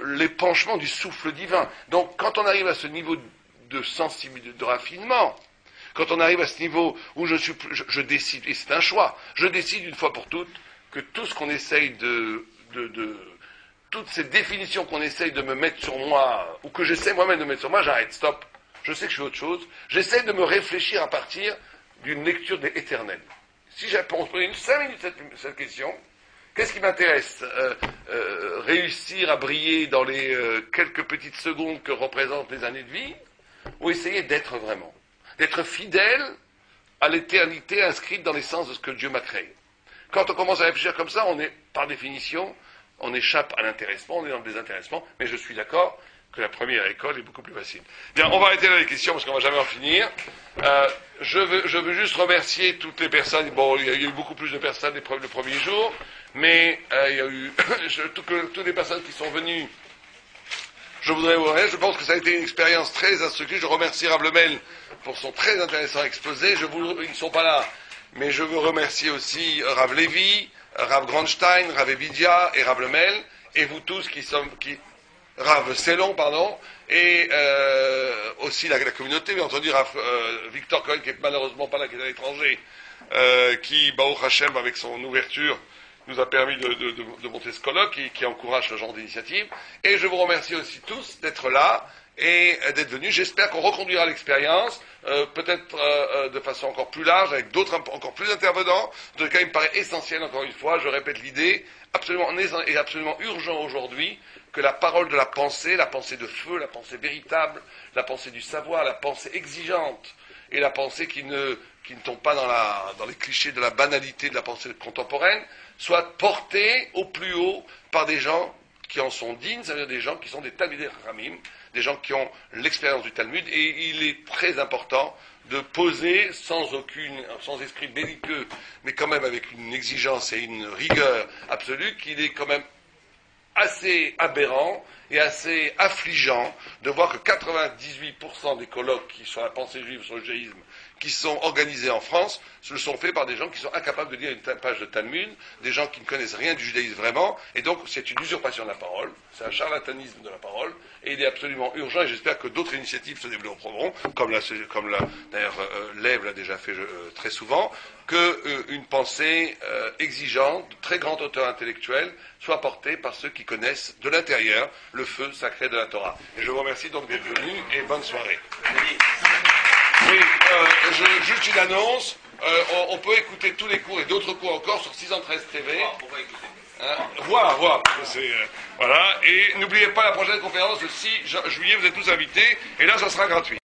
l'épanchement du souffle divin. Donc quand on arrive à ce niveau de sensibilité, de raffinement, quand on arrive à ce niveau où je décide, et c'est un choix, je décide une fois pour toutes que tout ce qu'on essaye toutes ces définitions qu'on essaye de me mettre sur moi, ou que j'essaie moi-même de mettre sur moi, j'arrête, stop. Je sais que je suis autre chose. J'essaie de me réfléchir à partir d'une lecture des éternels. Si on se prenait 5 minutes cette question, qu'est-ce qui m'intéresse? Réussir à briller dans les quelques petites secondes que représentent les années de vie, ou essayer d'être vraiment, d'être fidèle à l'éternité inscrite dans l'essence de ce que Dieu m'a créé. Quand on commence à réfléchir comme ça, on est, par définition, on échappe à l'intéressement, on est dans le désintéressement, mais je suis d'accord que la première école est beaucoup plus facile. Bien, on va arrêter là les questions parce qu'on ne va jamais en finir. Je veux juste remercier toutes les personnes. Bon, il y a eu beaucoup plus de personnes le premier jour, mais il y a eu toutes les personnes qui sont venues. Je voudrais vous remercier. Je pense que ça a été une expérience très instructive. Je remercie Rav Lemel pour son très intéressant exposé. Ils ne sont pas là, mais je veux remercier aussi Rav Lévi, Rav Grandstein, Rav Ebidia et Rav Lemel, et vous tous Rav Sellon, pardon, et aussi la communauté, bien entendu, Rav Victor Cohen, qui est malheureusement pas là, qui est à l'étranger, qui, Baruch Hashem, avec son ouverture, nous a permis de monter ce colloque, qui encourage ce genre d'initiative. Et je vous remercie aussi tous d'être là et d'être venus. J'espère qu'on reconduira l'expérience, peut-être de façon encore plus large, avec d'autres encore plus intervenants. En tout cas, il me paraît essentiel, encore une fois, je répète l'idée, est absolument urgent aujourd'hui, que la parole de la pensée de feu, la pensée véritable, la pensée du savoir, la pensée exigeante, et la pensée qui ne tombe pas dans les clichés de la banalité de la pensée contemporaine, soit portée au plus haut par des gens qui en sont dignes, c'est-à-dire des gens qui sont des Talmidei Chachamim, des gens qui ont l'expérience du Talmud, et il est très important de poser sans esprit belliqueux, mais quand même avec une exigence et une rigueur absolue, qu'il est quand même assez aberrant et assez affligeant de voir que 98% des colloques qui sont la pensée juive sur le judaïsme, qui sont organisés en France, se sont faits par des gens qui sont incapables de lire une page de Talmud, des gens qui ne connaissent rien du judaïsme vraiment, et donc c'est une usurpation de la parole, c'est un charlatanisme de la parole, et il est absolument urgent, et j'espère que d'autres initiatives se développeront, comme d'ailleurs Lev l'a déjà fait très souvent, qu'une pensée exigeante, de très grand auteur intellectuel, soit portée par ceux qui connaissent de l'intérieur le feu sacré de la Torah. Et je vous remercie donc d'être venus, et bonne soirée. Oui, juste une annonce, on peut écouter tous les cours et d'autres cours encore sur 613 TV. Voir, voilà, et n'oubliez pas la prochaine conférence le 6 juillet, vous êtes tous invités, et là ça sera gratuit.